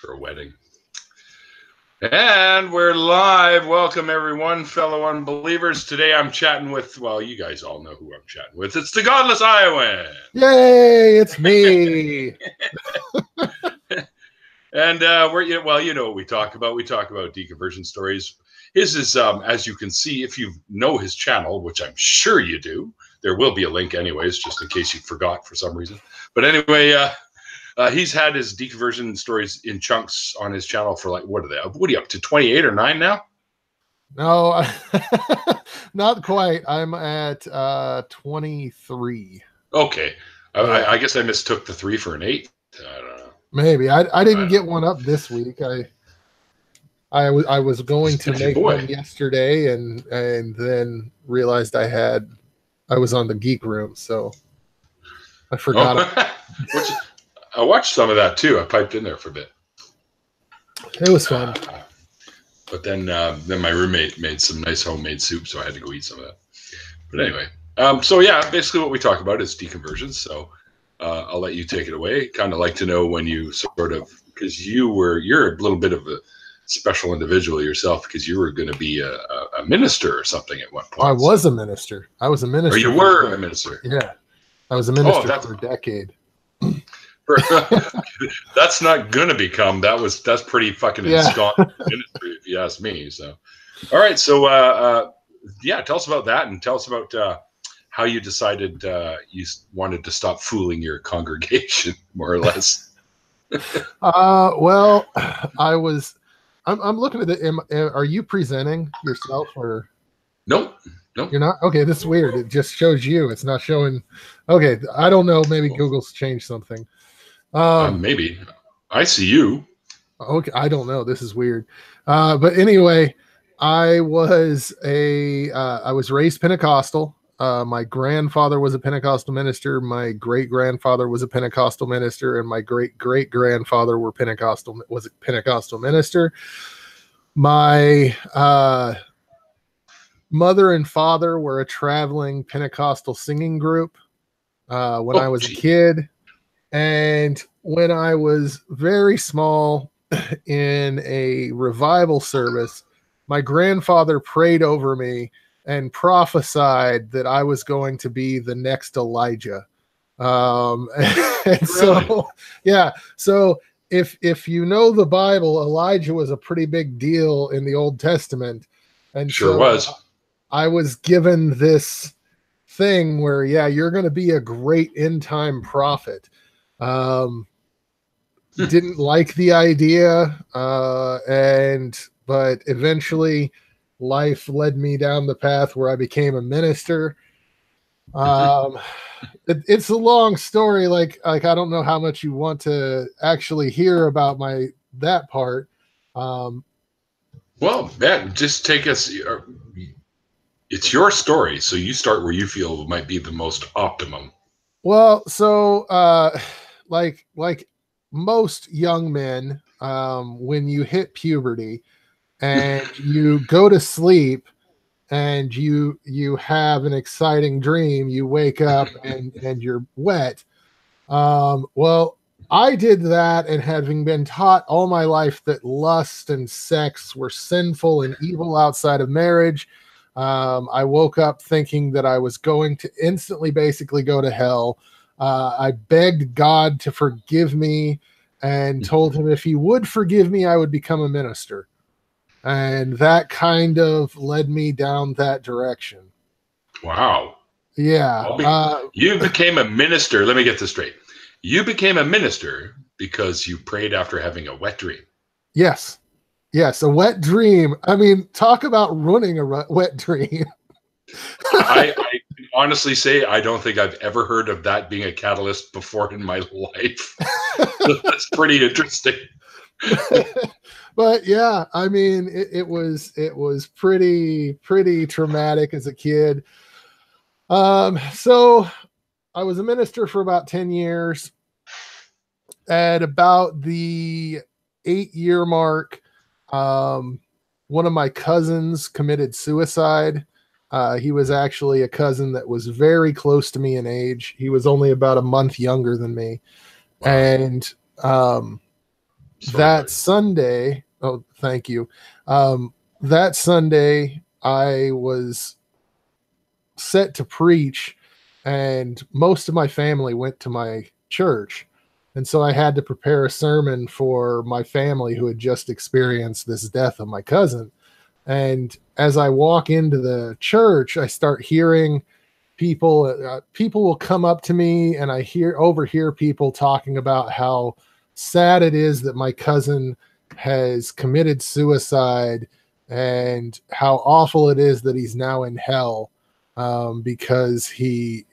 for a wedding. And we're live. Welcome, everyone, fellow unbelievers. Today I'm chatting with, well, you guys all know who I'm chatting with. It's the Godless Iowan. Yay, it's me. And well, you know what we talk about. We talk about deconversion stories. His is, as you can see, if you know his channel, which I'm sure you do, there will be a link anyways, just in case you forgot for some reason. But anyway, he's had his deconversion stories in chunks on his channel for like, what are you up to, 28 or 9 now? No, not quite. I'm at 23. Okay. Yeah. I guess I mistook the 3 for an 8. I don't know. Maybe. I didn't get one up this week. I was going to make one yesterday and then realized I was on the Geek Room, so I forgot. I watched some of that too. I piped in there for a bit. It was fun. But then my roommate made some nice homemade soup, so I had to go eat some of that. But anyway, so yeah, basically what we talk about is deconversion. So I'll let you take it away. Kind of like to know when you sort of, because you're a little bit of a special individual yourself, because you were going to be a minister or something at one point. I was a minister. I was a minister. Or you were a minister. Yeah, I was a minister for a decade. That's not gonna become. That's pretty fucking ensconced ministry, if you ask me. So, all right. So, yeah, tell us about that, and tell us about how you decided you wanted to stop fooling your congregation, more or less. Well, I'm looking at it. Are you presenting yourself or? Nope. You're not? Okay, this is weird. It just shows you. It's not showing. Okay, I don't know. Maybe Google's changed something. Maybe. I see you. Okay, I don't know. This is weird. But anyway, I was raised Pentecostal. My grandfather was a Pentecostal minister. My great-grandfather was a Pentecostal minister, and my great-great-grandfather was a Pentecostal minister. My mother and father were a traveling Pentecostal singing group when I was a kid. And when I was very small in a revival service, my grandfather prayed over me and prophesied that I was going to be the next Elijah. And really? So, yeah. So if you know the Bible, Elijah was a pretty big deal in the Old Testament. And sure was. I was given this thing where, yeah, you're going to be a great end time prophet. Didn't like the idea, but eventually life led me down the path where I became a minister. It's a long story. Like I don't know how much you want to actually hear about that part. Well, man, just take us. It's your story, so you start where you feel might be the most optimum. Well, so like most young men, when you hit puberty and you go to sleep and you have an exciting dream, you wake up and you're wet. Well, I did that, and having been taught all my life that lust and sex were sinful and evil outside of marriage, I woke up thinking that I was going to instantly basically go to hell. I begged God to forgive me and told him if he would forgive me, I would become a minister. And that kind of led me down that direction. Wow. Yeah. You became a minister. Let me get this straight. You became a minister because you prayed after having a wet dream. Yes. Yes, a wet dream. I mean, talk about ruining a wet dream. I honestly say I don't think I've ever heard of that being a catalyst before in my life. That's pretty interesting. But yeah, I mean, it was pretty traumatic as a kid. So I was a minister for about 10 years. At about the 8-year mark, one of my cousins committed suicide. He was actually a cousin that was very close to me in age. He was only about a month younger than me. Wow. And that Sunday, oh, thank you. That Sunday, I was set to preach, and most of my family went to my church. And so I had to prepare a sermon for my family who had just experienced this death of my cousin. And as I walk into the church, I start hearing people will come up to me, and I overhear people talking about how sad it is that my cousin has committed suicide and how awful it is that he's now in hell because he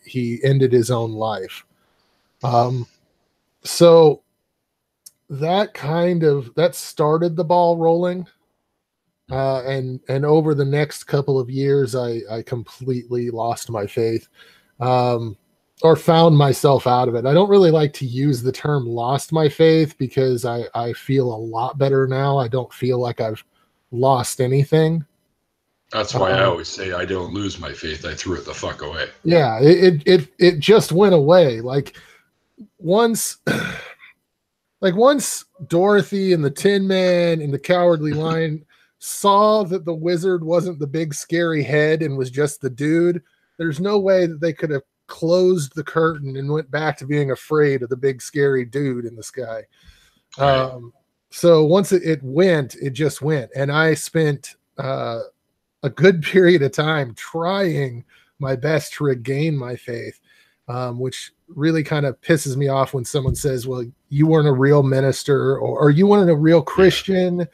ended his own life. So that started the ball rolling. And over the next couple of years, I completely lost my faith, or found myself out of it. I don't really like to use the term lost my faith because I feel a lot better now. I don't feel like I've lost anything. That's why I always say I don't lose my faith. I threw it the fuck away. Yeah, it just went away. Like once Dorothy and the Tin Man and the Cowardly Lion saw that the wizard wasn't the big scary head and was just the dude, there's no way that they could have closed the curtain and went back to being afraid of the big scary dude in the sky. Right. So once it just went. And I spent a good period of time trying my best to regain my faith, which really kind of pisses me off when someone says, well, you weren't a real minister, or you weren't a real Christian.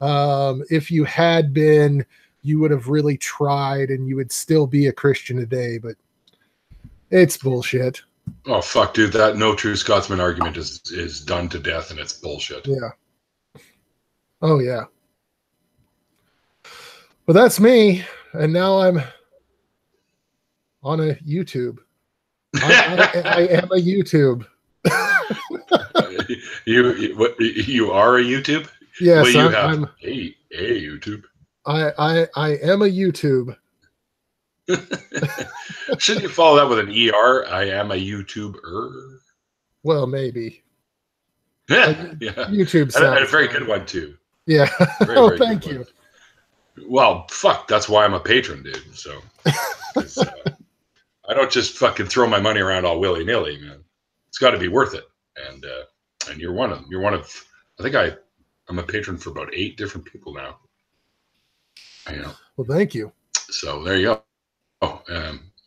If you had been, you would have really tried and you would still be a Christian today, but it's bullshit. Oh, fuck, dude. That no true Scotsman argument is done to death, and it's bullshit. Yeah. Oh, yeah. But that's me. And now I'm on a YouTube. I am a YouTube. You are a YouTube? Yes, well, you have a YouTube. I am a YouTube. Shouldn't you follow that with an ER? I am a YouTuber. Well, maybe. Yeah, YouTube sounds and a very good one too. Yeah. Very thank you. Well, fuck. That's why I'm a patron, dude. So I don't just fucking throw my money around all willy nilly, man. It's got to be worth it. And you're one of them. You're one of. I think I'm a patron for about 8 different people now. I know. Well, thank you. So there you go. Oh,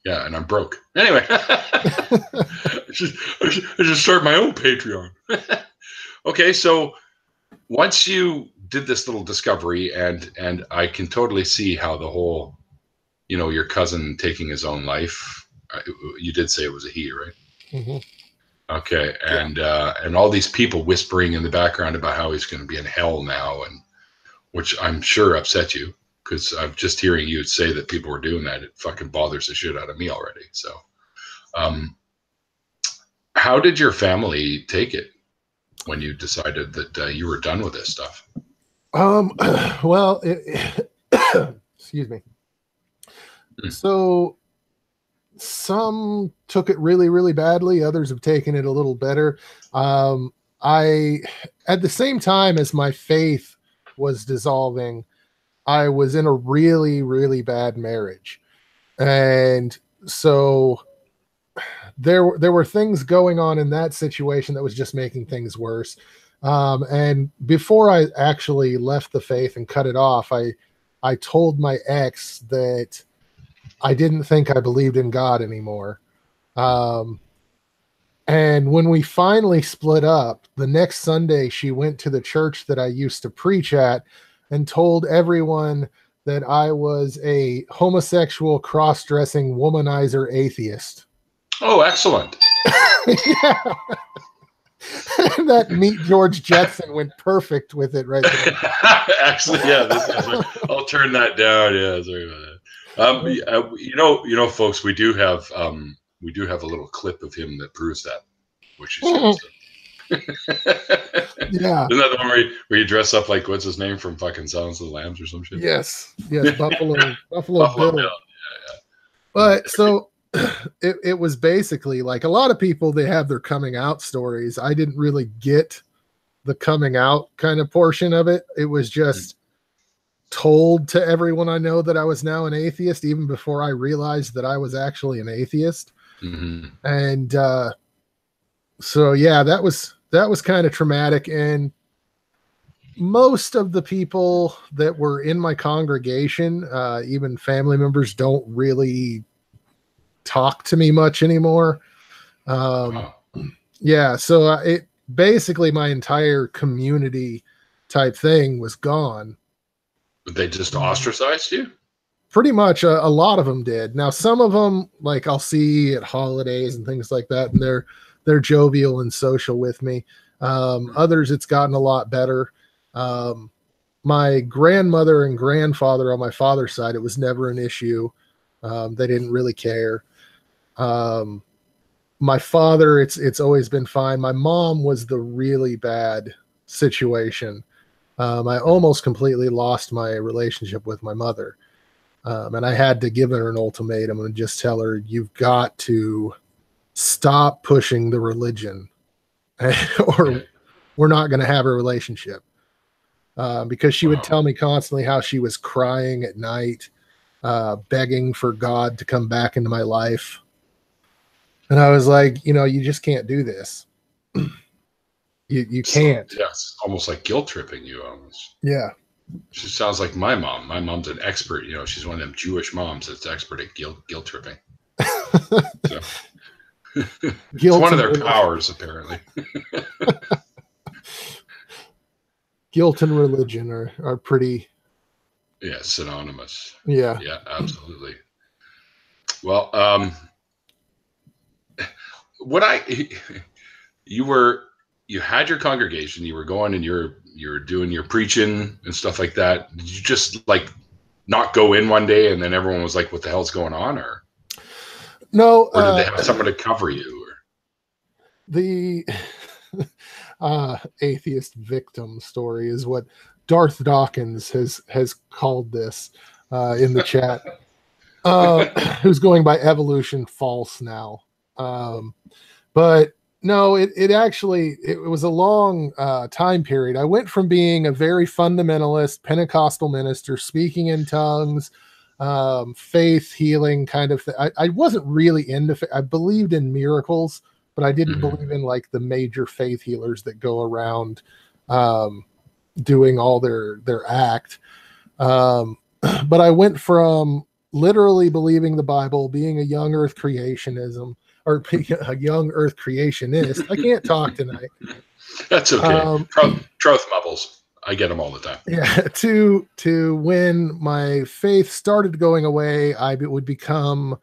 yeah, and I'm broke. Anyway, I just start my own Patreon. Okay, so once you did this little discovery, and I can totally see how the whole, your cousin taking his own life. You did say it was a he, right? Mm-hmm. Okay, and all these people whispering in the background about how he's going to be in hell now, and which I'm sure upset you, because I'm just hearing you say that people were doing that. It fucking bothers the shit out of me already. So, how did your family take it when you decided that you were done with this stuff? Well, excuse me. So some took it really, really badly. Others have taken it a little better. At the same time as my faith was dissolving, I was in a really, really bad marriage. And so there were things going on in that situation that was just making things worse. And before I actually left the faith and cut it off, I told my ex that I didn't think I believed in God anymore. And when we finally split up, the next Sunday, she went to the church that I used to preach at and told everyone that I was a homosexual, cross-dressing, womanizer atheist. Oh, excellent. Yeah. That Meet George Jetson went perfect with it right there. Actually, yeah. I'll turn that down. Yeah, sorry about that. Folks, we do have a little clip of him that proves that, which is yeah. Isn't that the one where you dress up like, what's his name from fucking Silence of the Lambs or some shit? Yes, Buffalo Bill. Yeah. But so it was basically like a lot of people, they have their coming out stories. I didn't really get the coming out kind of portion of it. It was just told to everyone I know that I was now an atheist, even before I realized that I was actually an atheist. Mm-hmm. And so yeah, that was kind of traumatic. And most of the people that were in my congregation, even family members, don't really talk to me much anymore. Wow. Yeah, so it basically, my entire community type thing was gone. But they just ostracized you? Pretty much a lot of them did. Now, some of them, like, I'll see at holidays and things like that, and they're jovial and social with me. Others, it's gotten a lot better. My grandmother and grandfather on my father's side, it was never an issue. They didn't really care. My father, it's always been fine. My mom was the really bad situation. I almost completely lost my relationship with my mother. And I had to give her an ultimatum and just tell her, you've got to stop pushing the religion or we're not going to have a relationship. Because she would tell me constantly how she was crying at night, begging for God to come back into my life. And I was like, you just can't do this. You can't. Yeah, it's almost like guilt tripping you almost. Yeah. She sounds like my mom. My mom's an expert. She's one of them Jewish moms that's expert at guilt tripping. So. It's one of their powers, apparently. Guilt and religion are pretty. Yeah, synonymous. Yeah. Yeah, absolutely. Well, you had your congregation, you were going and you're doing your preaching and stuff like that. Did you just like not go in one day and then everyone was like, what the hell's going on? Or no, or did they have someone to cover you? Or? The atheist victim story is what Darth Dawkins has called this in the chat. Who's going by evolution false now. But no, it actually, it was a long time period. I went from being a very fundamentalist Pentecostal minister, speaking in tongues, faith healing kind of thing. I wasn't really into I believed in miracles, but I didn't believe in like the major faith healers that go around doing all their act. But I went from literally believing the Bible, being a young earth creationism, or a young earth creationist. I can't talk tonight. That's okay. Troth mumbles. I get them all the time. Yeah. To when my faith started going away, I would become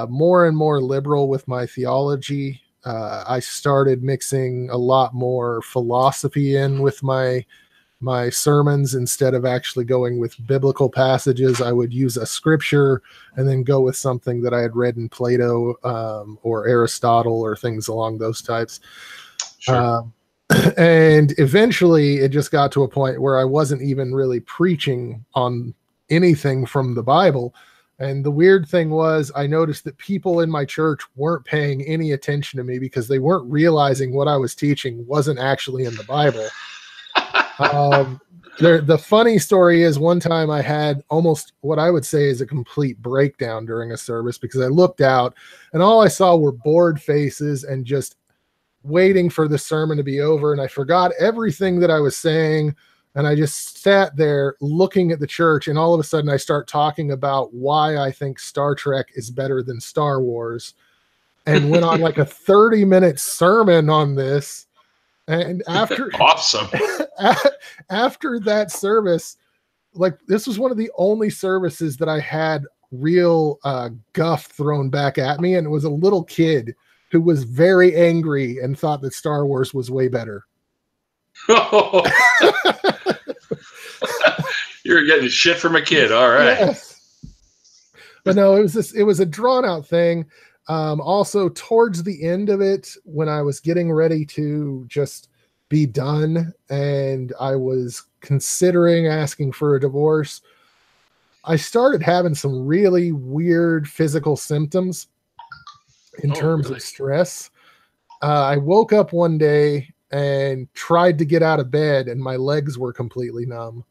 more and more liberal with my theology. I started mixing a lot more philosophy in with my sermons. Instead of actually going with biblical passages, I would use a scripture and then go with something that I had read in Plato or Aristotle or things along those types. Sure. And eventually it just got to a point where I wasn't even really preaching on anything from the Bible. And the weird thing was, I noticed that people in my church weren't paying any attention to me because they weren't realizing what I was teaching wasn't actually in the Bible. The funny story is, one time I had almost what I would say is a complete breakdown during a service because I looked out and all I saw were bored faces and just waiting for the sermon to be over. And I forgot everything that I was saying. And I just sat there looking at the church. And all of a sudden I start talking about why I think Star Trek is better than Star Wars, and went on like a 30-minute sermon on this. And after awesome. After that service, like, this was one of the only services that I had real guff thrown back at me. And it was a little kid who was very angry and thought that Star Wars was way better. You're getting shit from a kid. All right. Yes. But no, it was a drawn out thing. Also towards the end of it, when I was getting ready to just be done and I was considering asking for a divorce, I started having some really weird physical symptoms in terms of stress. I woke up one day and tried to get out of bed, and my legs were completely numb.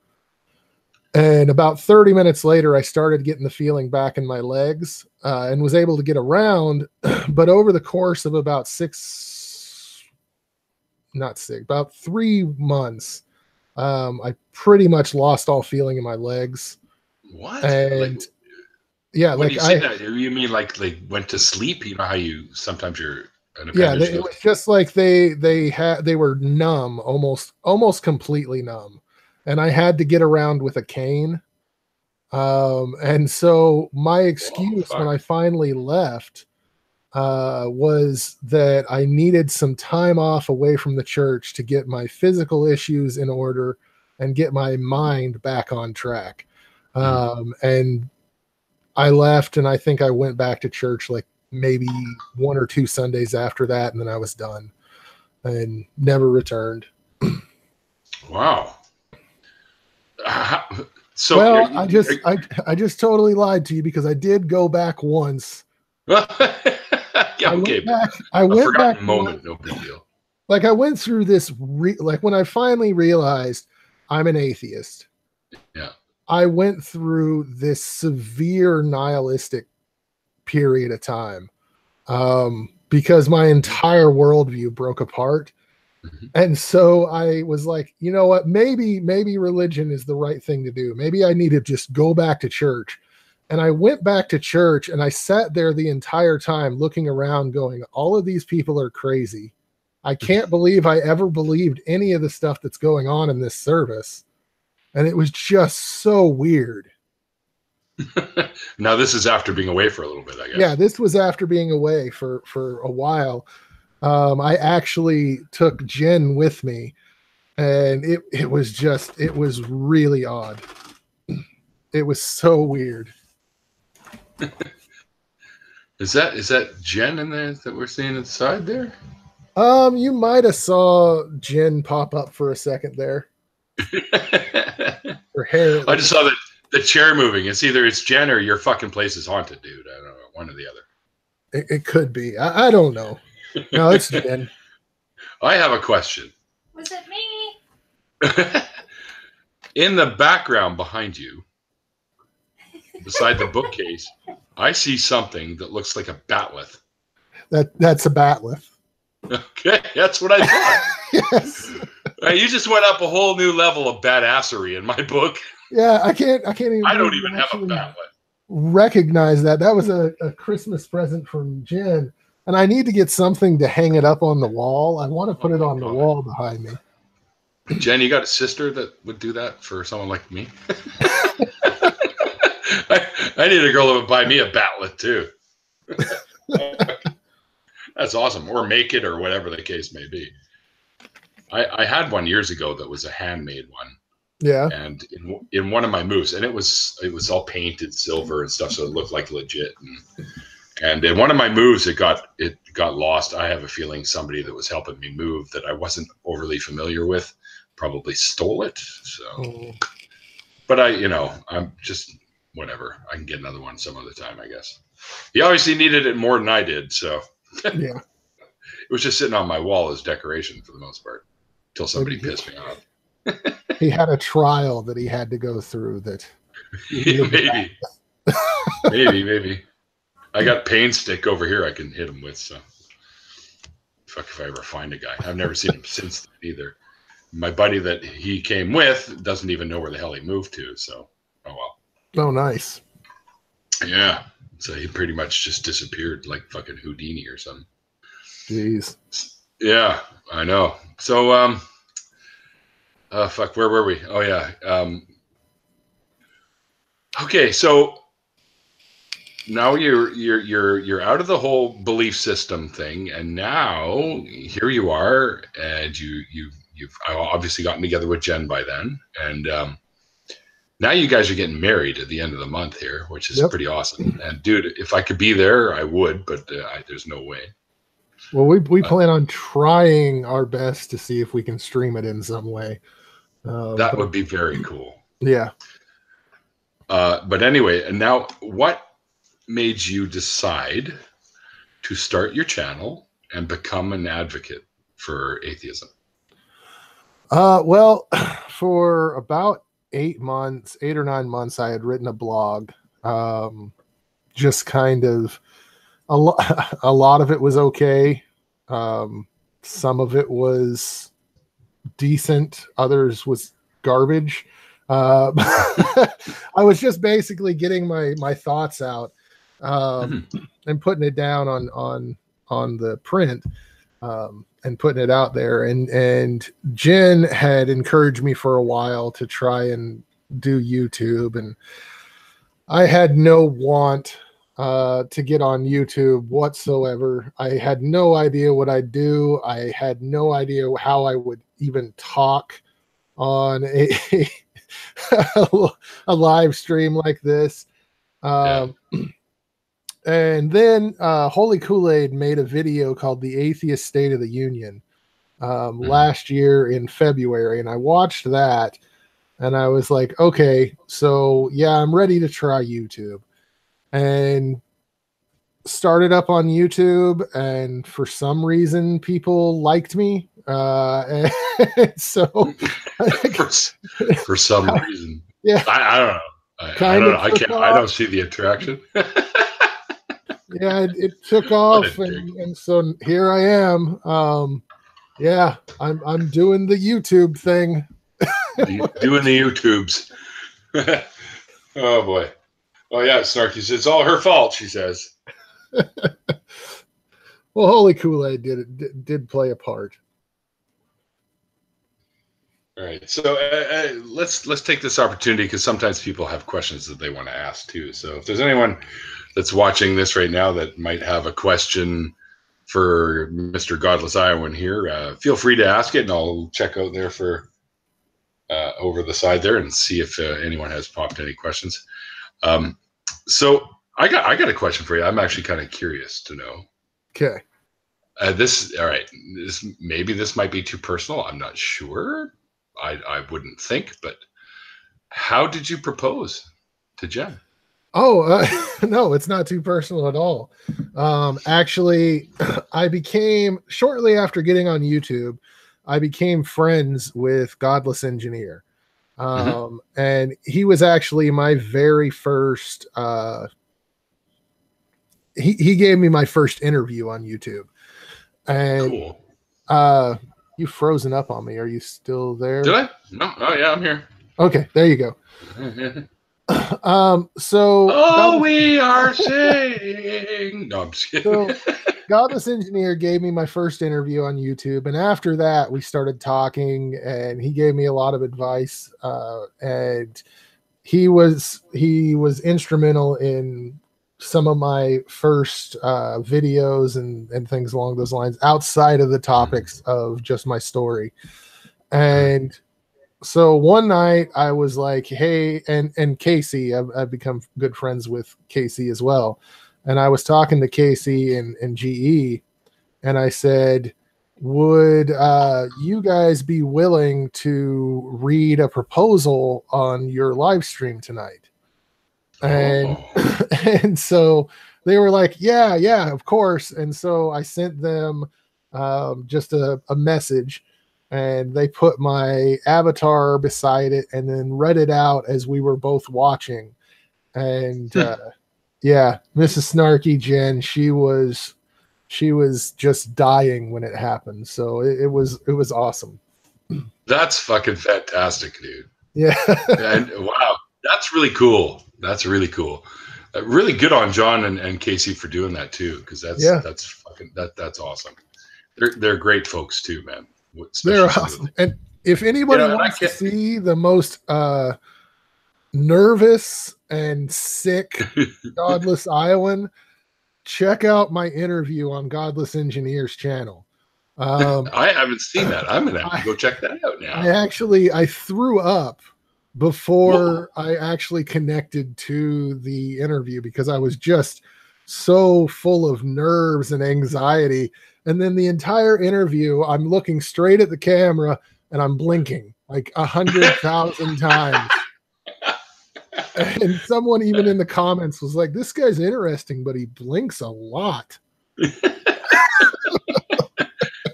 And about 30 minutes later, I started getting the feeling back in my legs, and was able to get around. But over the course of about about 3 months, I pretty much lost all feeling in my legs. What? And yeah, when like you say that, you mean like went to sleep? You know how you sometimes you're an yeah, appendage. it was just like they were numb, almost completely numb, and I had to get around with a cane. And so my Oh, excuse when fuck. I finally left was that I needed some time off away from the church to get my physical issues in order and get my mind back on track. And I left, and I think I went back to church like maybe 1 or 2 Sundays after that, and then I was done and never returned. Wow. So Well, I just totally lied to you, because I did go back once. yeah, I okay, went but back. I a went back forgotten moment, no big deal. Like I went through this. Like when I finally realized I'm an atheist, Yeah. I went through this severe nihilistic period of time, because my entire worldview broke apart. And so I was like, you know what? Maybe religion is the right thing to do. Maybe I need to just go back to church. And I went back to church, and I sat there the entire time looking around going, all of these people are crazy. I can't believe I ever believed any of the stuff that's going on in this service. And it was just so weird. Now this is after being away for a little bit, I guess. Yeah, this was after being away for a while. I actually took Jen with me, and it was really odd. It was so weird. Is that Jen in there that we're seeing inside there? You might have saw Jen pop up for a second there. Her hair. I just saw that the chair moving. It's Jen or your fucking place is haunted, dude. I don't know, one or the other. It could be. I don't know. No, it's Jen. I have a question. Was it me? In the background behind you, beside the bookcase, I see something that looks like a batleth. That's a batleth. Okay, that's what I thought. Yes. You just went up a whole new level of badassery in my book. Yeah, I can't even. I don't even have a batleth. Recognize that was a Christmas present from Jen, and I need to get something to hang it up on the wall. I want to put it on the wall behind me. Jen, you got a sister that would do that for someone like me? I need a girl that would buy me a batleth too. That's awesome. Or make it, or whatever the case may be. I had one years ago that was a handmade one. Yeah. And in one of my moves, and it was all painted silver and stuff, so it looked like legit. And in one of my moves, it got lost. I have a feeling somebody that was helping me move that I wasn't overly familiar with probably stole it. So, but I'm just whatever. I can get another one some other time, I guess. He obviously needed it more than I did, so yeah, it was just sitting on my wall as decoration for the most part until somebody pissed me off. He had a trial that he had to go through. That maybe. I got pain stick over here I can hit him with. So, fuck if I ever find a guy. I've never seen him since either. My buddy that he came with doesn't even know where the hell he moved to. So, oh well. Oh, nice. Yeah. So he pretty much just disappeared like fucking Houdini or something. Jeez. Yeah, I know. So, fuck, where were we? Oh yeah. Okay, so now you're out of the whole belief system thing, and now here you are, and you've obviously gotten together with Jen by then, and now you guys are getting married at the end of the month here, which is pretty awesome. And dude, if I could be there, I would, but there's no way. Well, we plan on trying our best to see if we can stream it in some way. That would be very cool. Yeah. But anyway, and now what made you decide to start your channel and become an advocate for atheism? Well, for about 8 or 9 months, I had written a blog. Just kind of a lot of it was okay. Some of it was decent. Others was garbage. I was just basically getting my thoughts out, and putting it down on the print, and putting it out there. And Jen had encouraged me for a while to try and do YouTube, and I had no want to get on YouTube whatsoever. I had no idea what I'd do. I had no idea how I would even talk on a live stream like this. And then Holy Kool-Aid made a video called The Atheist State of the Union last year in February. And I watched that and I was like, okay, so yeah, I'm ready to try YouTube. And started up on YouTube, and for some reason people liked me. And so for some reason. Yeah. I don't know. I don't know. I don't see the attraction. Yeah, it took off, and so here I am. Yeah, I'm doing the YouTube thing. Doing the YouTubes. Oh boy. Oh yeah, Snarky says it's all her fault, she says. Well, Holy Kool-Aid did play a part. All right, so let's take this opportunity, because sometimes people have questions that they want to ask too. So if there's anyone that's watching this right now that might have a question for Mr. Godless Iowan here, feel free to ask it, and I'll check out there for over the side there and see if anyone has popped any questions. So I got a question for you. I'm actually kind of curious to know. Okay. All right. This might be too personal. I'm not sure. I wouldn't think, but how did you propose to Jen? Oh, no, it's not too personal at all. Actually, shortly after getting on YouTube, I became friends with Godless Engineer. And he was actually my very first, he gave me my first interview on YouTube. And cool. You've frozen up on me. Are you still there? Did I? No. Oh yeah, I'm here. Okay, there you go. We are saying. No, I'm just kidding. So Godless Engineer gave me my first interview on YouTube, and after that we started talking, and he gave me a lot of advice, and he was instrumental in some of my first videos and things along those lines, outside of the topics of just my story. And so one night I was like, hey, and Casey, I've become good friends with Casey as well. And I was talking to Casey and GE, and I said, would you guys be willing to read a proposal on your live stream tonight? And so they were like, yeah, of course. And so I sent them just a message, and they put my avatar beside it and then read it out as we were both watching. And yeah, Mrs. Snarky Jen, she was just dying when it happened. So it was awesome. That's fucking fantastic, dude. Yeah. And wow, that's really cool. That's really cool. Really good on John and Casey for doing that too, because that's awesome. They're great folks too, man. They're awesome. And if anybody wants to see the most nervous and sick Godless Iowan, check out my interview on Godless Engineer's channel. I haven't seen that. I'm gonna have to go check that out now. I threw up before I actually connected to the interview, because I was just so full of nerves and anxiety. And then the entire interview, I'm looking straight at the camera and I'm blinking like 100,000 times. And someone even in the comments was like, this guy's interesting, but he blinks a lot. Is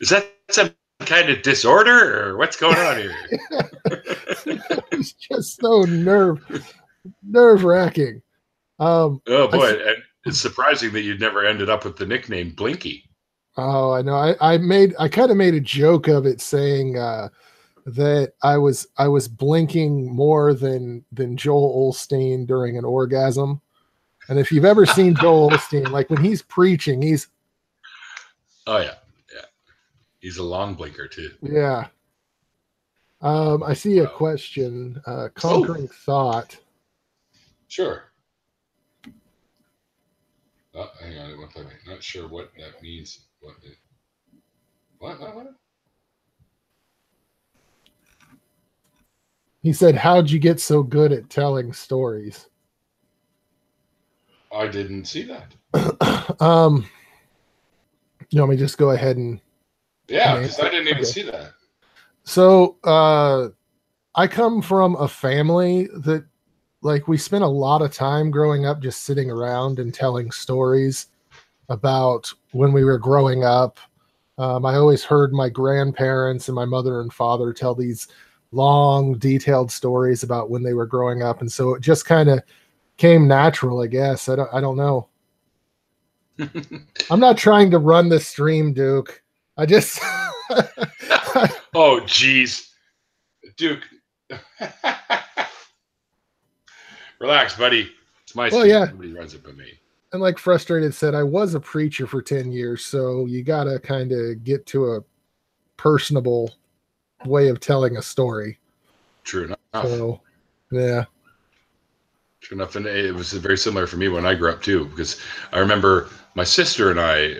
that kind of disorder, or what's going on here? It's just so nerve-wracking. Oh boy, and it's surprising that you never ended up with the nickname Blinky. Oh, I know. I kind of made a joke of it, saying that I was blinking more than Joel Osteen during an orgasm. And if you've ever seen Joel Osteen, like when he's preaching, he's he's a long blinker too. Yeah. I see a question. Conquering Thought. Sure. Hang on, I'm not sure what that means. What? He said, "How'd you get so good at telling stories?" I didn't see that. You want me to just go ahead and... Yeah, because I didn't even see that. So I come from a family that, like, we spent a lot of time growing up just sitting around and telling stories about when we were growing up. I always heard my grandparents and my mother and father tell these long, detailed stories about when they were growing up, and so it just kind of came natural, I guess. I don't know. I'm not trying to run the stream, Duke. I just... Oh, geez. Duke. Relax, buddy. It's my stream. Yeah. Nobody runs it but me. And like Frustrated said, I was a preacher for 10 years, so you got to kind of get to a personable way of telling a story. True enough. So, yeah. True enough. And it was very similar for me when I grew up, too, because I remember my sister and I,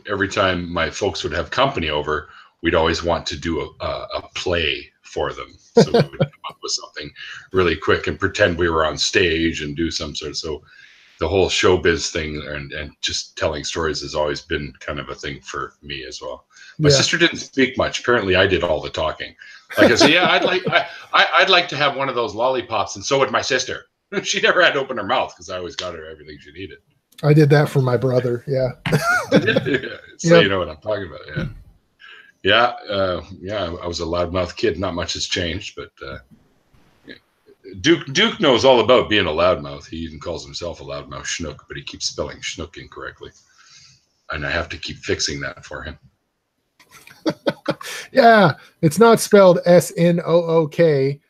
every time my folks would have company over, we'd always want to do a play for them. So we would come up with something really quick and pretend we were on stage and do some sort of... So the whole showbiz thing and just telling stories has always been kind of a thing for me as well. My sister didn't speak much. Apparently I did all the talking. Like I said, yeah, I'd like to have one of those lollipops, and so would my sister. She never had to open her mouth because I always got her everything she needed. I did that for my brother. Yeah. So you know what I'm talking about. Yeah. I was a loudmouth kid. Not much has changed, but Duke knows all about being a loudmouth. He even calls himself a loudmouth schnook, but he keeps spelling schnook incorrectly, and I have to keep fixing that for him. Yeah, it's not spelled SNOOK.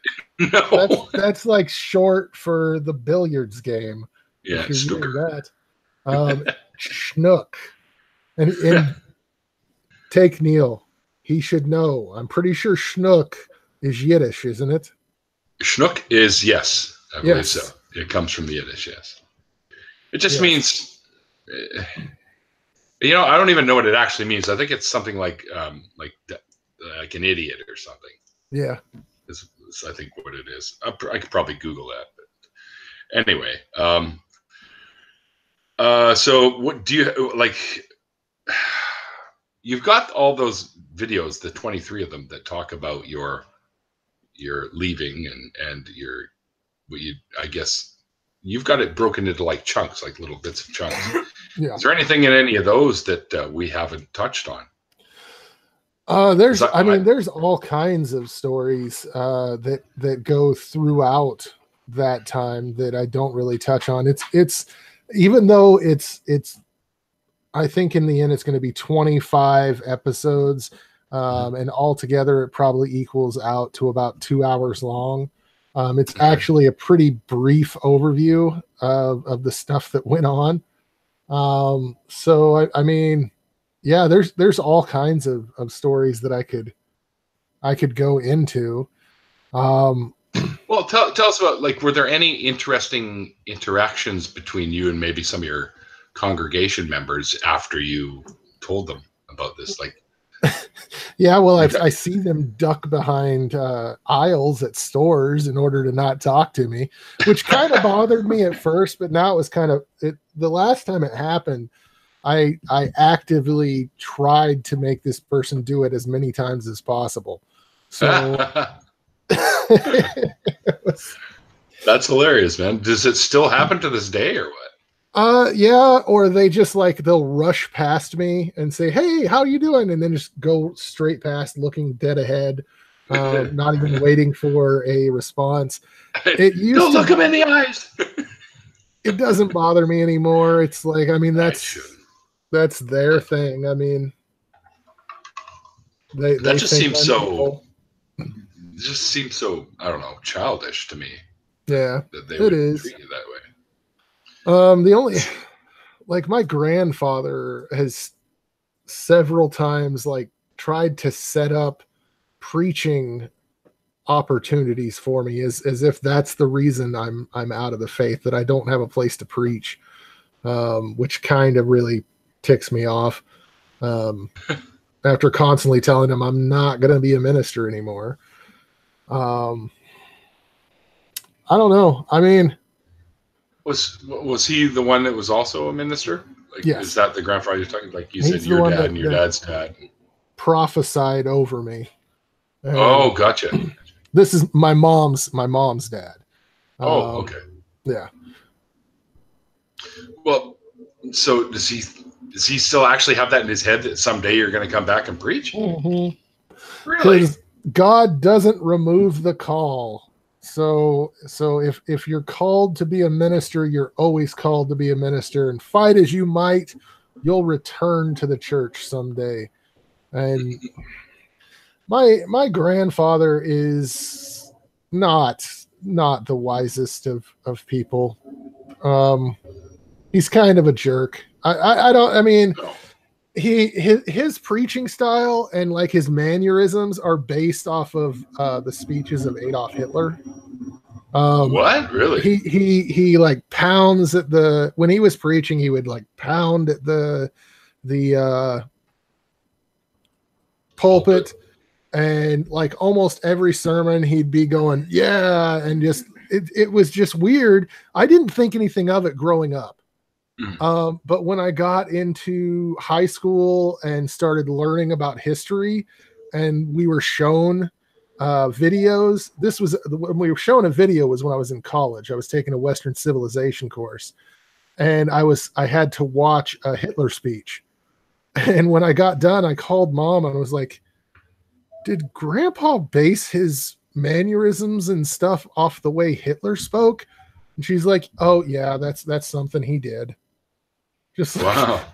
No, that's like short for the billiards game. Yeah, that. Schnook. And take Neil. He should know. I'm pretty sure schnook is Yiddish, isn't it? Schnook is, yes. I believe so. It comes from the Yiddish, yes. It just means, I don't even know what it actually means. I think it's something like an idiot or something. Yeah. Is I think what it is. I could probably Google that. But anyway, so what do you like? You've got all those videos, the 23 of them that talk about your leaving and I guess you've got it broken into like chunks, like little bits of chunks. Yeah. Is there anything in any of those that we haven't touched on? There's all kinds of stories that go throughout that time that I don't really touch on. It's even though it's I think in the end it's going to be 25 episodes, and altogether it probably equals out to about 2 hours long. It's actually a pretty brief overview of the stuff that went on. So I mean, yeah, there's all kinds of stories that I could go into. Well, tell us about, like, were there any interesting interactions between you and maybe some of your congregation members after you told them about this? Like, yeah, well, I see them duck behind aisles at stores in order to not talk to me, which kind of bothered me at first, but now it was kind of the last time it happened, I actively tried to make this person do it as many times as possible. So that's hilarious, man. Does it still happen to this day or what? Yeah, or they just like they'll rush past me and say, "Hey, how you doing?" and then just go straight past, looking dead ahead, not even waiting for a response. It used Don't to. look him in the eyes. It doesn't bother me anymore. It's like, I mean, I shouldn't. that's their thing. I mean, That they just think seems I'm so. evil. It just seems so, I don't know, childish to me Yeah, that they it would is. treat you that way. The only like my grandfather has several times like tried to set up preaching opportunities for me as if that's the reason I'm out of the faith, that I don't have a place to preach, which kind of really ticks me off. After constantly telling him I'm not going to be a minister anymore. Um, I don't know. I mean, Was he the one that was also a minister? Like, is yes, that the grandfather you're talking? Like you said, he's the your one dad that, and your dad's dad. prophesied over me. Oh, And gotcha. this is my mom's dad. Oh, okay. Yeah. Well, so does he still actually have that in his head that someday you're going to come back and preach? Really? Really? God doesn't remove the call. So if you're called to be a minister, you're always called to be a minister, and fight as you might, you'll return to the church someday. And my grandfather is not the wisest of people. He's kind of a jerk. I don't, I mean, No. his preaching style and like his mannerisms are based off of the speeches of Adolf Hitler. What? Really? He like pounds at the, when he was preaching, he would like pound at the pulpit, and like almost every sermon he'd be going, yeah, and just it was just weird. I didn't think anything of it growing up. But when I got into high school and started learning about history, and we were shown videos, this was when we were shown a video was when I was in college. I was taking a Western civilization course, and I had to watch a Hitler speech. And when I got done, I called mom and I was like, "Did Grandpa base his mannerisms and stuff off the way Hitler spoke?" And she's like, "Oh yeah, that's something he did." Just like, Wow.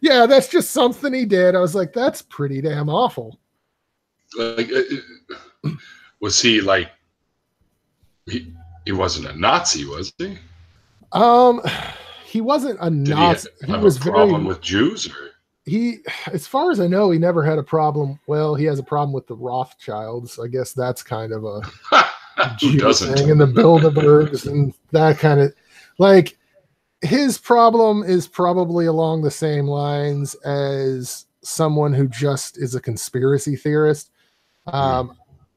yeah, that's just something he did. I was like, that's pretty damn awful. Like, was he like he wasn't a Nazi, was he? He wasn't a Did Nazi. he have a problem with Jews? Or? As far as I know, he never had a problem. Well, he has a problem with the Rothschilds. I guess that's kind of a Who doesn't? thing, and the Bilderbergs and that kind of, like, his problem is probably along the same lines as someone who just is a conspiracy theorist.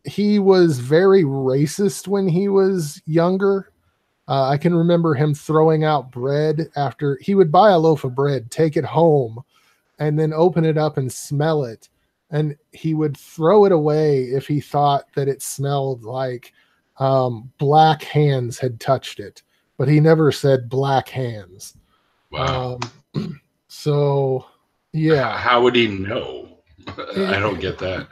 He was very racist when he was younger. I can remember him throwing out bread after he would buy a loaf of bread, take it home, and then open it up and smell it. And he would throw it away if he thought that it smelled like black hands had touched it. But he never said black hands. Wow. So, yeah. How would he know? I don't get that.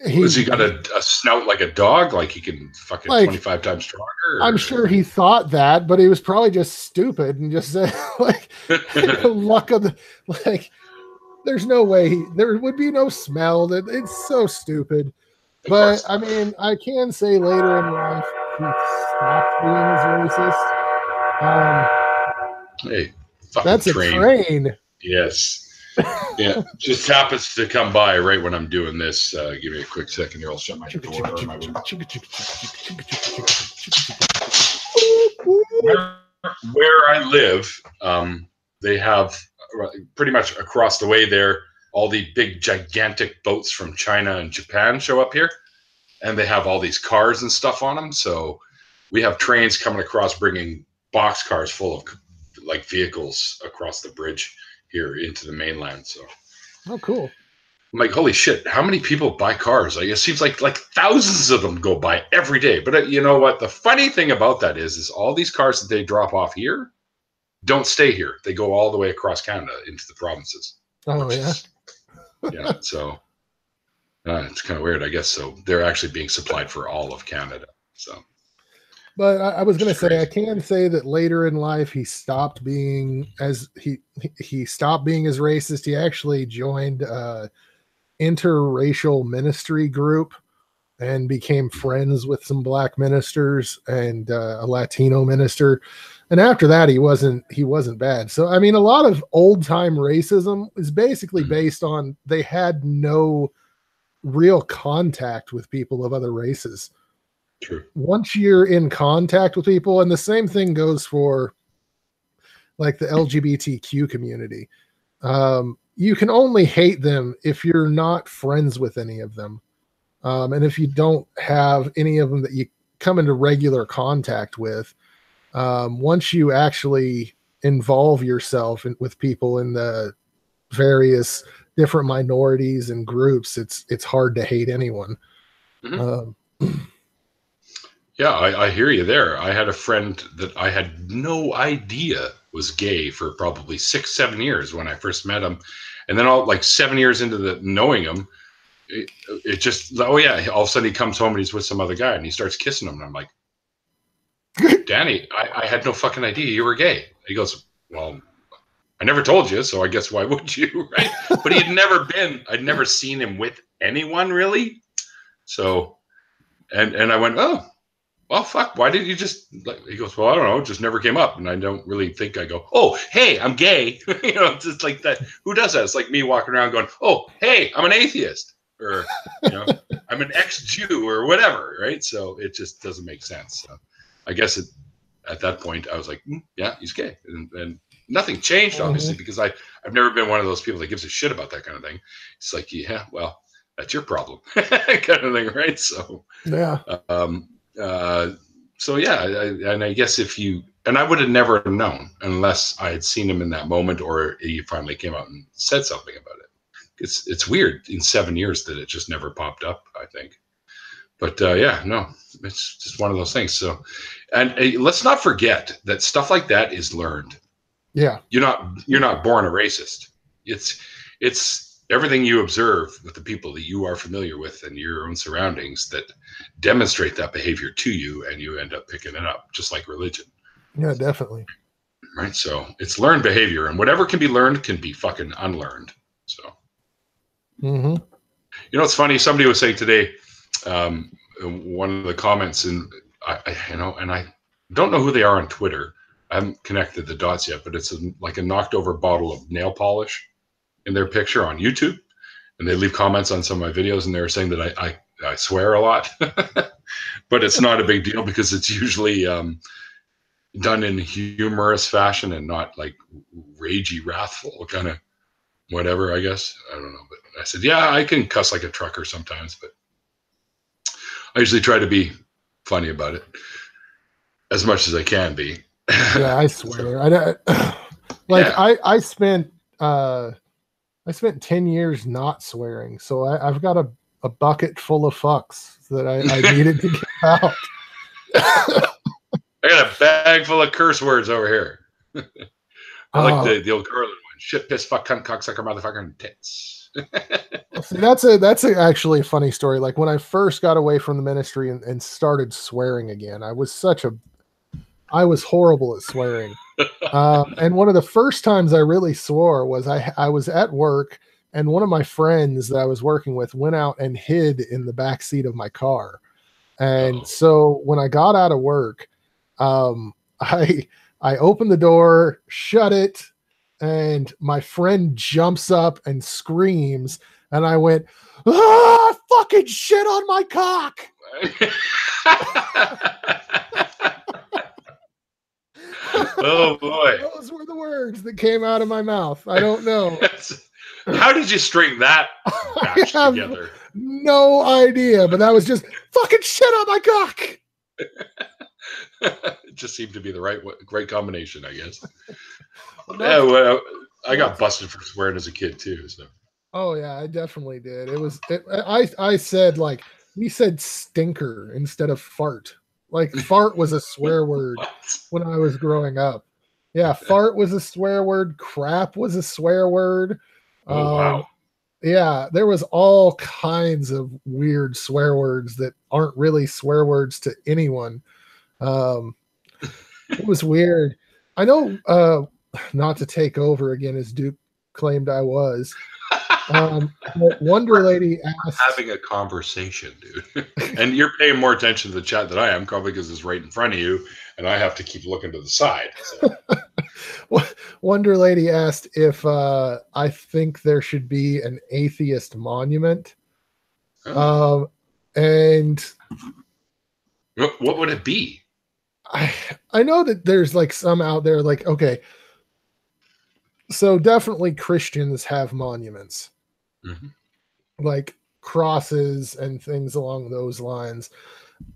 Has he got a snout like a dog? Like he can fucking like, 25 times stronger? Or? I'm sure he thought that, but he was probably just stupid and just said, like, the luck of the, like, there's no way there would be no smell. That it's so stupid. But I mean, I can say later in life he stopped being as racist. Hey, fucking that's train. A train. Yes. Yeah, just happens to come by right when I'm doing this. Give me a quick second here. I'll shut my door. Where I live, they have pretty much across the way there, all the big gigantic boats from China and Japan show up here, and they have all these cars and stuff on them. So we have trains coming across bringing boxcars full of like vehicles across the bridge here into the mainland. So oh, cool. I'm like, holy shit, how many people buy cars? Like, it seems like thousands of them go by every day. But you know what? The funny thing about that is all these cars that they drop off here don't stay here. They go all the way across Canada into the provinces. Oh, yeah. Yeah. So it's kind of weird, I guess. So they're actually being supplied for all of Canada. So. But I was going to say, crazy. I can say that later in life, he stopped being he stopped being as racist. He actually joined interracial ministry group and became friends with some black ministers and a Latino minister. And after that, he wasn't bad. So, I mean, a lot of old time racism is basically based on they had no real contact with people of other races. True. Once you're in contact with people, and the same thing goes for like the LGBTQ community, you can only hate them if you're not friends with any of them. And if you don't have any of them that you come into regular contact with, once you actually involve yourself with people in the various different minorities and groups, it's hard to hate anyone. Yeah, I hear you there. I had a friend that I had no idea was gay for probably 6-7 years when I first met him. And then all like 7 years into knowing him, it just, oh yeah, all of a sudden he comes home and he's with some other guy and he starts kissing him. And I'm like, Danny, I had no fucking idea you were gay. He goes, well, I never told you, so I guess why would you, right? But I'd never seen him with anyone really. So, and I went, oh, well, fuck, why didn't you just, he goes, well, I don't know, it just never came up. And I don't really think I go, oh, hey, I'm gay. It's just like that. Who does that? It's like me walking around going, oh, hey, I'm an atheist. Or, I'm an ex-Jew or whatever, right? So it just doesn't make sense. So I guess at that point, I was like, yeah, he's gay. And nothing changed, obviously, because I've never been one of those people that gives a shit about that kind of thing. It's like, yeah, well, that's your problem kind of thing, right? So, yeah. So yeah, and I guess I would have never known unless I had seen him in that moment or he finally came out and said something about it. It's weird in 7 years that it just never popped up, I think. But yeah, no, it's just one of those things. So, and let's not forget that stuff like that is learned. Yeah. You're not born a racist. It's everything you observe with the people that you are familiar with and your own surroundings that demonstrate that behavior to you, and you end up picking it up, just like religion. Yeah, definitely. Right. So it's learned behavior, and whatever can be learned can be fucking unlearned. So, it's funny. Somebody was saying today, one of the comments, and I don't know who they are on Twitter. I haven't connected the dots yet, but it's like a knocked over bottle of nail polish in their picture on YouTube, and they leave comments on some of my videos, and they were saying that I swear a lot, but it's not a big deal because it's usually done in humorous fashion and not like ragey, wrathful kind of whatever, I guess. I don't know, but I said, yeah, I can cuss like a trucker sometimes, but I usually try to be funny about it as much as I can be. Yeah, I swear. I spent 10 years not swearing, so I've got a bucket full of fucks that I needed to get out. I got a bag full of curse words over here. I like the old Carlin one. Shit, piss, fuck, cunt, cocksucker, motherfucker, and tits. See, that's actually a funny story. Like when I first got away from the ministry and started swearing again, I was horrible at swearing. And one of the first times I really swore was I was at work, and one of my friends that I was working with went out and hid in the back seat of my car. And so when I got out of work, I opened the door, shut it, and my friend jumps up and screams, and I went, "Ah, fucking shit on my cock!" Oh boy. Those were the words that came out of my mouth. I don't know. How did you string that batch together? No idea, but that was just fucking shit on my cock. It just seemed to be the right combination, I guess. Yeah, well, I got busted for swearing as a kid too. So Oh yeah, I definitely did. I said like we said stinker instead of fart. Like fart was a swear word What? when I was growing up. Yeah, fart was a swear word. Crap was a swear word. Oh wow. Yeah, there was all kinds of weird swear words that aren't really swear words to anyone. Um, it was weird. I know, not to take over again as Duke claimed I was. But Wonder Lady asked, Having a conversation, dude. And you're paying more attention to the chat than I am, probably because it's right in front of you, and I have to keep looking to the side. So. Wonder Lady asked if I think there should be an atheist monument. Oh. And What would it be? I know that there's like some out there, like, okay, so definitely Christians have monuments, like crosses and things along those lines.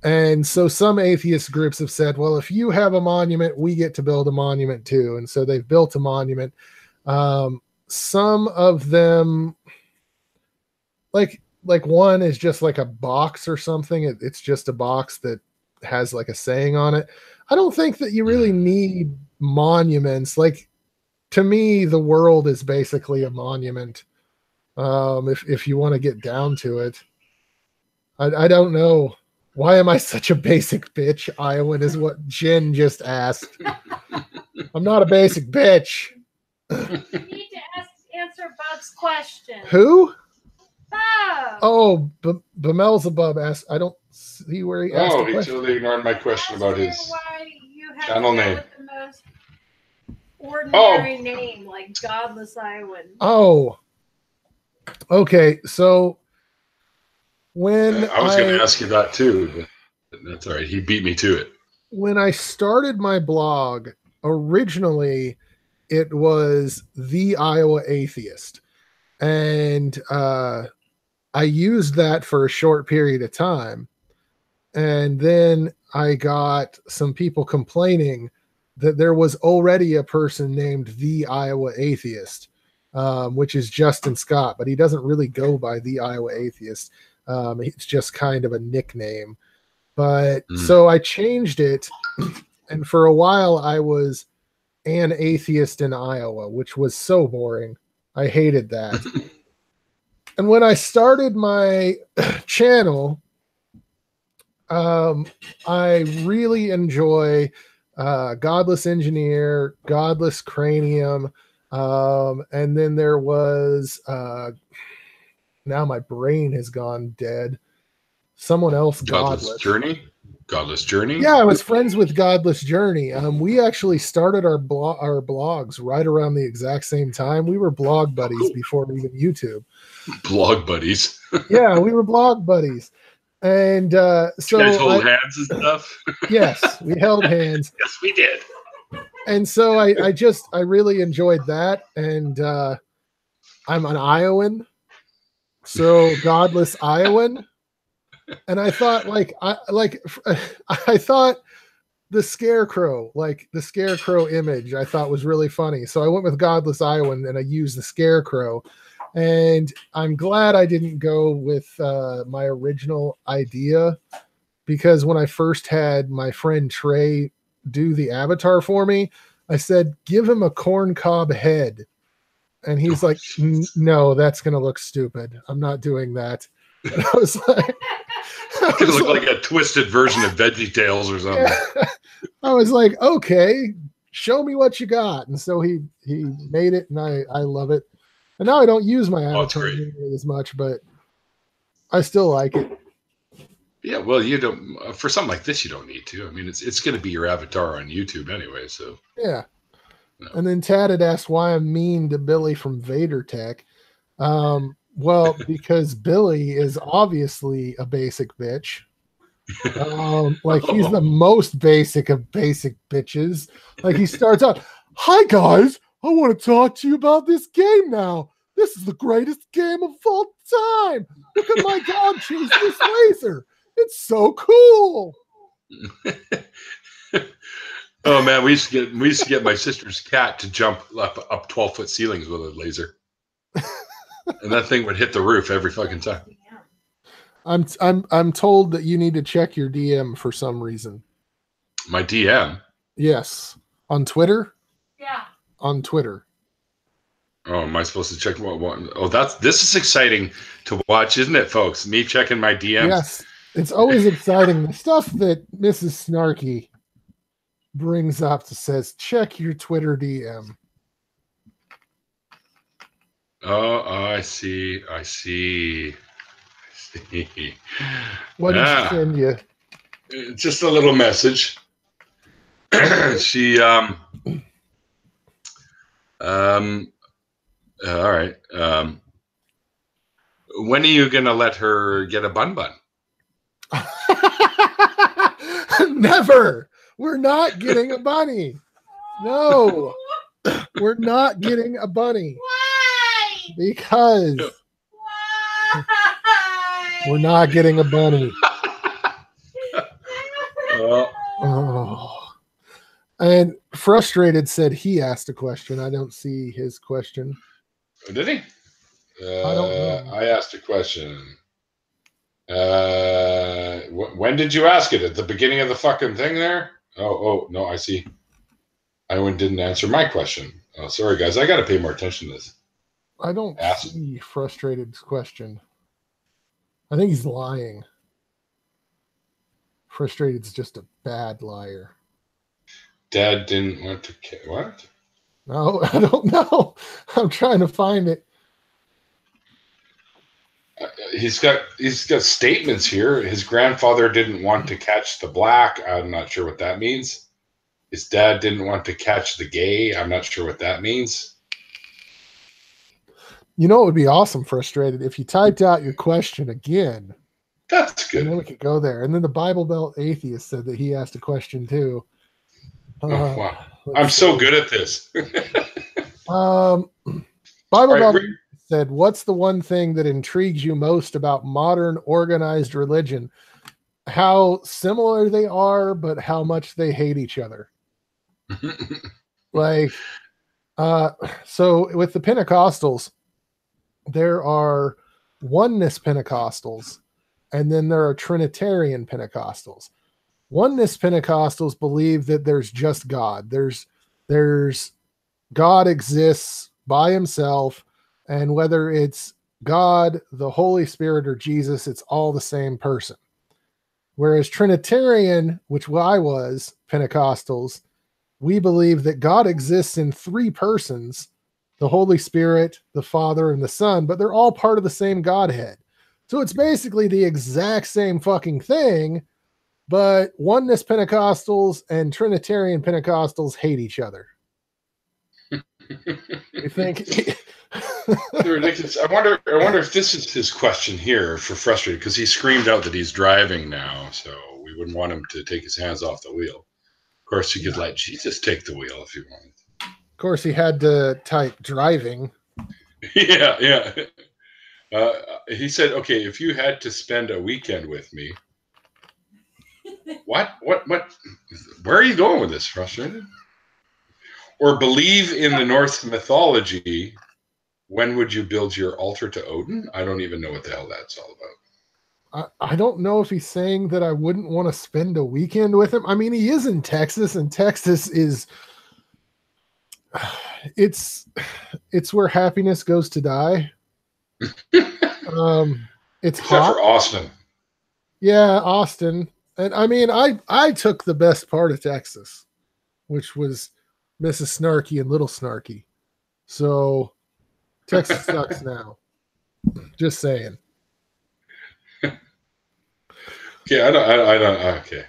And so some atheist groups have said, well, if you have a monument, we get to build a monument too. And so they've built a monument. Some of them, like one is just like a box or something. It's just a box that has like a saying on it. I don't think that you really need monuments. Like, to me, the world is basically a monument. If you want to get down to it, I don't know. Why am I such a basic bitch? Iowan is what Jen just asked. I'm not a basic bitch. You need to answer Bob's question. Who? Bob. Oh, Bemelzebub asked. I don't see where he asked. Oh, he totally ignored my question about his why you have channel to go name. with the most ordinary name, like Godless Iowan. Oh, okay. So when I was going to ask you that too, but that's all right. He beat me to it. When I started my blog, originally it was The Iowa Atheist. And I used that for a short period of time. And then I got some people complaining that there was already a person named The Iowa Atheist, which is Justin Scott, but he doesn't really go by The Iowa Atheist. It's just kind of a nickname. But so I changed it. And for a while, I was An Atheist in Iowa, which was so boring. I hated that. And when I started my channel, I really enjoy Godless Engineer, Godless Cranium, and then there was now my brain has gone dead. Someone else, Godless Journey. Godless Journey. Yeah, I was friends with Godless Journey. We actually started our blogs right around the exact same time. We were blog buddies before even YouTube. Blog buddies. Yeah, we were blog buddies. And so you guys hold hands and stuff. Yes, we held hands. Yes, we did. And so I really enjoyed that. And I'm an Iowan, so Godless Iowan. And I thought, I thought the scarecrow, like the scarecrow image, I thought was really funny. So I went with Godless Iowan and I used the scarecrow. And I'm glad I didn't go with my original idea, because when I first had my friend Trey do the avatar for me, I said, give him a corncob head. And he's like, no, that's going to look stupid. I'm not doing that. And I was like, it could look like a twisted version of VeggieTales or something. Yeah. I was like, okay, show me what you got. And so he made it, and I love it. And now I don't use my avatar as much, but I still like it. Yeah, well, you don't, for something like this, you don't need to. I mean, it's going to be your avatar on YouTube anyway, so. Yeah. No. And then Tad had asked why I'm mean to Billy from Vader Tech. Well, because Billy is obviously a basic bitch. Like he's the most basic of basic bitches. Like he starts out, hi guys, I want to talk to you about this game now. This is the greatest game of all time. Look at my dog chase this laser. It's so cool. Oh man, we used to get my sister's cat to jump up 12-foot ceilings with a laser. And that thing would hit the roof every fucking time. I'm told that you need to check your DM for some reason. My DM? Yes. On Twitter? Yeah. On Twitter. Oh, am I supposed to check what? Oh, this is exciting to watch, isn't it, folks? Me checking my DMs. Yes. It's always exciting. The stuff that Mrs. Snarky brings up that says, check your Twitter DM. Oh, I see. What did she send you? Just a little message. She all right. When are you gonna let her get a bun? Never. We're not getting a bunny. No. We're not getting a bunny. Why? Because Why? we're not getting a bunny. Oh. And Frustrated said he asked a question. I don't see his question. Did he? I don't know. I asked a question. When did you ask it? At the beginning of the fucking thing there? Oh, no, I see. Iowan didn't answer my question. Oh, sorry, guys. I got to pay more attention to this. I don't see Frustrated's question. I think he's lying. Frustrated's just a bad liar. Dad didn't want to... What? No, I don't know. I'm trying to find it. He's got statements here. His grandfather didn't want to catch the black. I'm not sure what that means. His dad didn't want to catch the gay. I'm not sure what that means. You know, it would be awesome, Frustrated, if you typed out your question again. That's good. And then we could go there. And then the Bible Belt Atheist said that he asked a question too. Wow. I'm so good at this. Bible Belt said, what's the one thing that intrigues you most about modern organized religion? How similar they are, but how much they hate each other. So with the Pentecostals, there are oneness Pentecostals, and then there are Trinitarian Pentecostals. Oneness Pentecostals believe that there's just God. There's God exists by himself, and whether it's God, the Holy Spirit, or Jesus, it's all the same person. Whereas Trinitarian, which I was, Pentecostals, we believe that God exists in three persons, the Holy Spirit, the Father, and the Son, but they're all part of the same Godhead. So it's basically the exact same fucking thing, but oneness Pentecostals and Trinitarian Pentecostals hate each other. You think? They're ridiculous. I wonder if this is his question here for Frustrated, because he screamed out that he's driving now, so we wouldn't want him to take his hands off the wheel. Of course, you could let Jesus take the wheel if you wanted. Of course, he had to type driving. Yeah. He said, okay, if you had to spend a weekend with me, what? Where are you going with this, Frustrated? Or believe in the Norse mythology, when would you build your altar to Odin? I don't even know what the hell that's all about. I don't know if he's saying that I wouldn't want to spend a weekend with him. I mean, he is in Texas, and Texas is it's where happiness goes to die. It's except hot. For Austin. Yeah, Austin. And I mean, I took the best part of Texas, which was Mrs. Snarky and Little Snarky. So Texas sucks now. Just saying. Okay, I don't. Okay,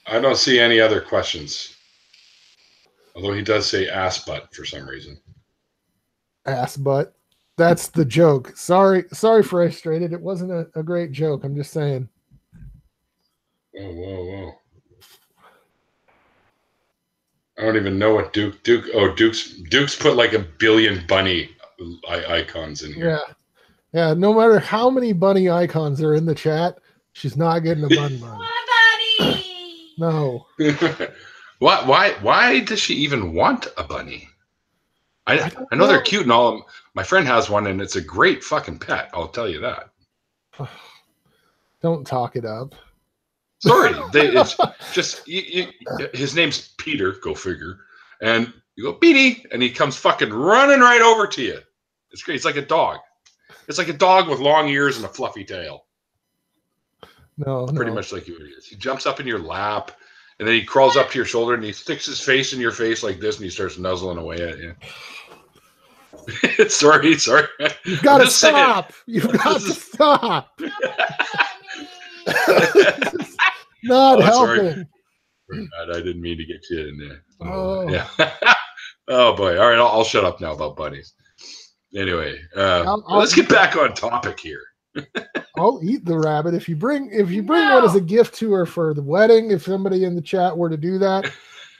I don't see any other questions. Although he does say ass butt for some reason. Ass butt. That's the joke. Sorry, Frustrated. It wasn't a great joke. I'm just saying. Whoa. I don't even know what Duke's put like 1 billion bunny icons in here. Yeah. No matter how many bunny icons are in the chat, she's not getting a bun. Bunny. No. Why does she even want a bunny? I know they're cute and all. My friend has one, and it's a great fucking pet. I'll tell you that. Don't talk it up. Sorry, it's just his name's Peter. Go figure. And you go, Petey, and he comes fucking running right over to you. It's great. It's like a dog. It's like a dog with long ears and a fluffy tail. No, pretty much like you. He jumps up in your lap, and then he crawls up to your shoulder, and he sticks his face in your face like this, and he starts nuzzling away at you. sorry. You've got to stop. You've got to stop. Not helping. I didn't mean to get you in there. Oh. Yeah. Oh boy. All right, I'll shut up now about bunnies. Anyway, let's get back on topic here. I'll eat the rabbit if you bring one as a gift to her for the wedding. If somebody in the chat were to do that,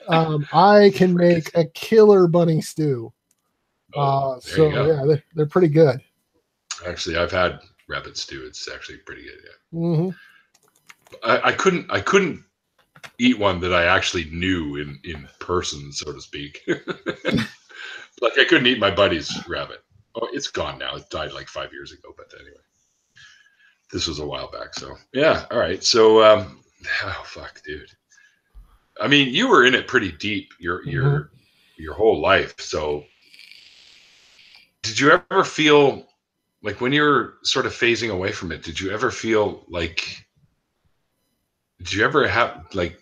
I can make a killer bunny stew. They're pretty good. Actually, I've had rabbit stew. It's actually pretty good. Yeah. Mm-hmm. I couldn't eat one that I actually knew in person, so to speak. Like I couldn't eat my buddy's rabbit. Oh, it's gone now. It died like 5 years ago. But anyway, this was a while back. So yeah. All right. So oh fuck, dude. I mean, you were in it pretty deep your whole life. So did you ever feel like when you're sort of phasing away from it? Did you ever feel like? Did you ever have like?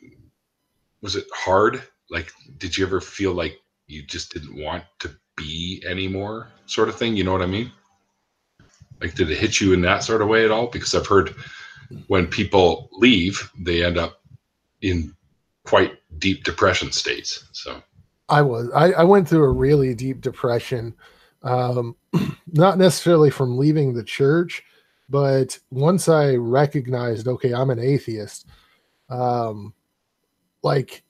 Was it hard? Like, did you ever feel like you just didn't want to be anymore, sort of thing? You know what I mean? Like, did it hit you in that sort of way at all? Because I've heard when people leave, they end up in quite deep depression states. So I went through a really deep depression, not necessarily from leaving the church, but once I recognized, okay, I'm an atheist. Like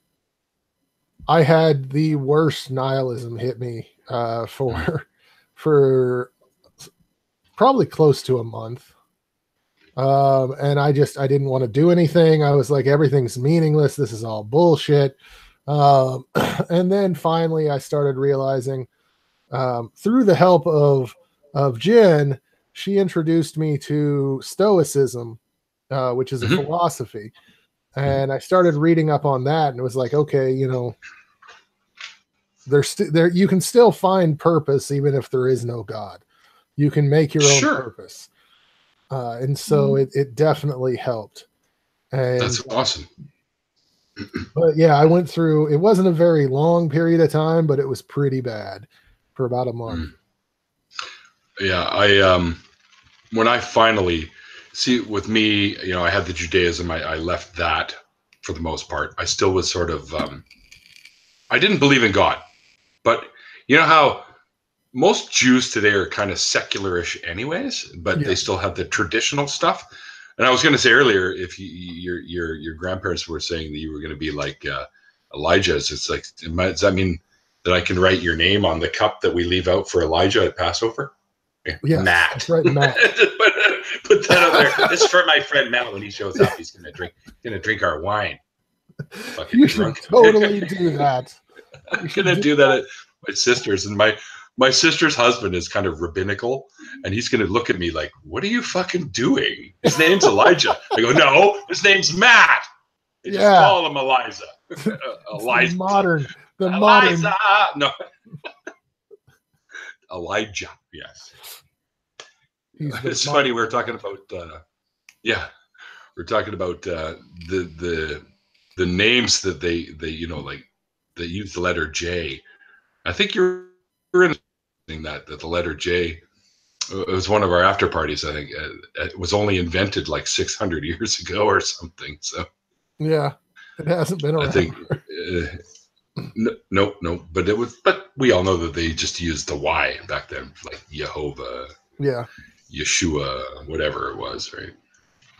I had the worst nihilism hit me for probably close to a month. And I didn't want to do anything. I was like, everything's meaningless. This is all bullshit. And then finally I started realizing, through the help of Jen, she introduced me to Stoicism, which is a philosophy. And I started reading up on that, and it was like, okay, you know, there you can still find purpose even if there is no God. You can make your own purpose. And so it definitely helped. And that's awesome. But yeah, I went through, it wasn't a very long period of time, but it was pretty bad for about a month. Yeah, when I finally see with me, you know, I had the Judaism. I left that for the most part. I still was sort of, I didn't believe in God, but you know how most Jews today are kind of secularish anyways, but they still have the traditional stuff. And I was going to say earlier, if your grandparents were saying that you were going to be like Elijah's, it's like, does that mean that I can write your name on the cup that we leave out for Elijah at Passover? Yeah, Matt. That's right, Matt. Put that up there. This is for my friend Matt when he shows up. He's gonna drink our wine. Fucking You drunk. should totally do that. I'm gonna do that at my sister's, and my sister's husband is kind of rabbinical, and he's gonna look at me like, "What are you fucking doing? His name's Elijah." I go, "No, his name's Matt. They just call him Eliza." Elijah. The Eliza. modern. No. Elijah. Yes. It's funny. We're talking about. We're talking about the names that they you know, like they use the letter J. I think you're in that the letter J. It was one of our after parties. I think it was only invented like 600 years ago or something. So yeah, it hasn't been around. I think no, but it was. But we all know that they just used the Y back then, like Jehovah, Yeshua, whatever it was, right?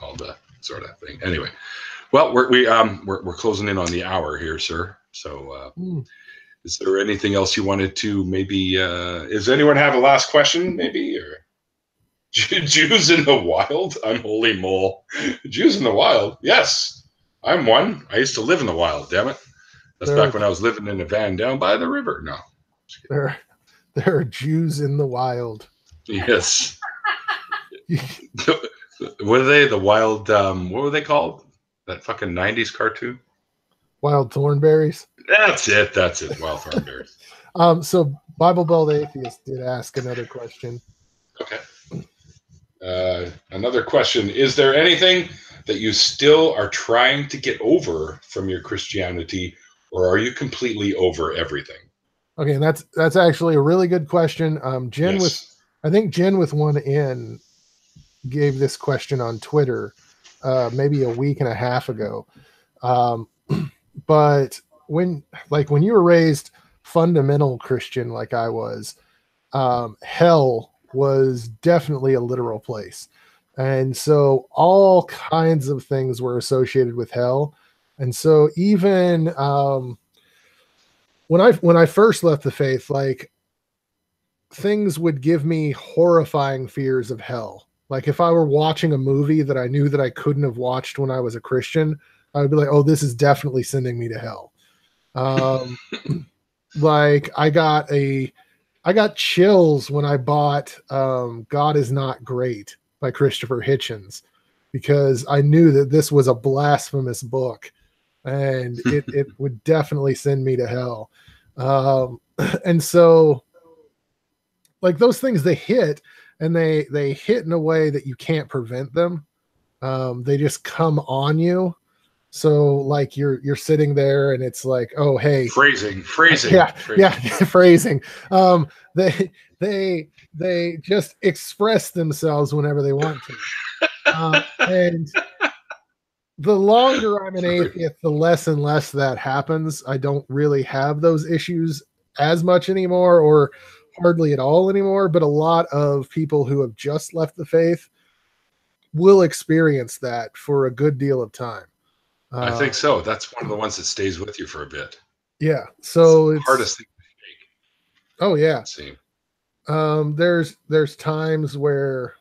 All the sort of thing. Anyway, well, we're closing in on the hour here, sir. So, is there anything else you wanted to maybe? Does anyone have a last question, maybe? Or Jews in the wild, unholy mole. Jews in the wild. Yes, I'm one. I used to live in the wild. Damn it. That's back when I was living in a van down by the river. No, There are Jews in the wild. Yes. What are they? The wild, what were they called? That fucking 90s cartoon? Wild thornberries. That's it. Wild thornberries. So Bible Belt Atheist did ask another question. Okay. Another question. Is there anything that you still are trying to get over from your Christianity, or are you completely over everything? Okay, and that's actually a really good question. Jen Yes. I think Jen with one N gave this question on Twitter maybe a week and a half ago. But when you were raised fundamental Christian like I was, hell was definitely a literal place. And so all kinds of things were associated with hell. And so even when I first left the faith, like things would give me horrifying fears of hell. Like if I were watching a movie that I knew that I couldn't have watched when I was a Christian, I would be like, oh, this is definitely sending me to hell. Like I got chills when I bought God Is Not Great by Christopher Hitchens, because I knew that this was a blasphemous book and it would definitely send me to hell. And so like those things, they hit, and they hit in a way that you can't prevent them. They just come on you. So like you're sitting there and it's like, oh, hey, Phrasing. yeah, phrasing. They just express themselves whenever they want to. And the longer I'm an atheist, the less and less that happens. I don't really have those issues as much anymore, or hardly at all anymore. But a lot of people who have just left the faith will experience that for a good deal of time. I think so. That's one of the ones that stays with you for a bit. Yeah. So it's the hardest thing to shake. Oh yeah. See. There's times where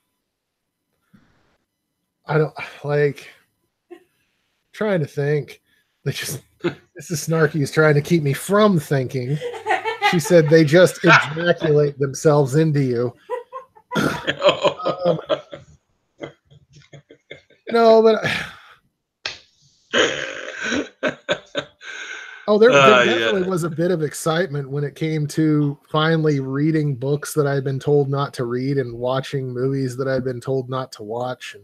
I don't like trying to think. They just Mrs. Snarky is trying to keep me from thinking. She said they just ejaculate themselves into you. No, but there definitely was a bit of excitement when it came to finally reading books that I'd been told not to read and watching movies that I'd been told not to watch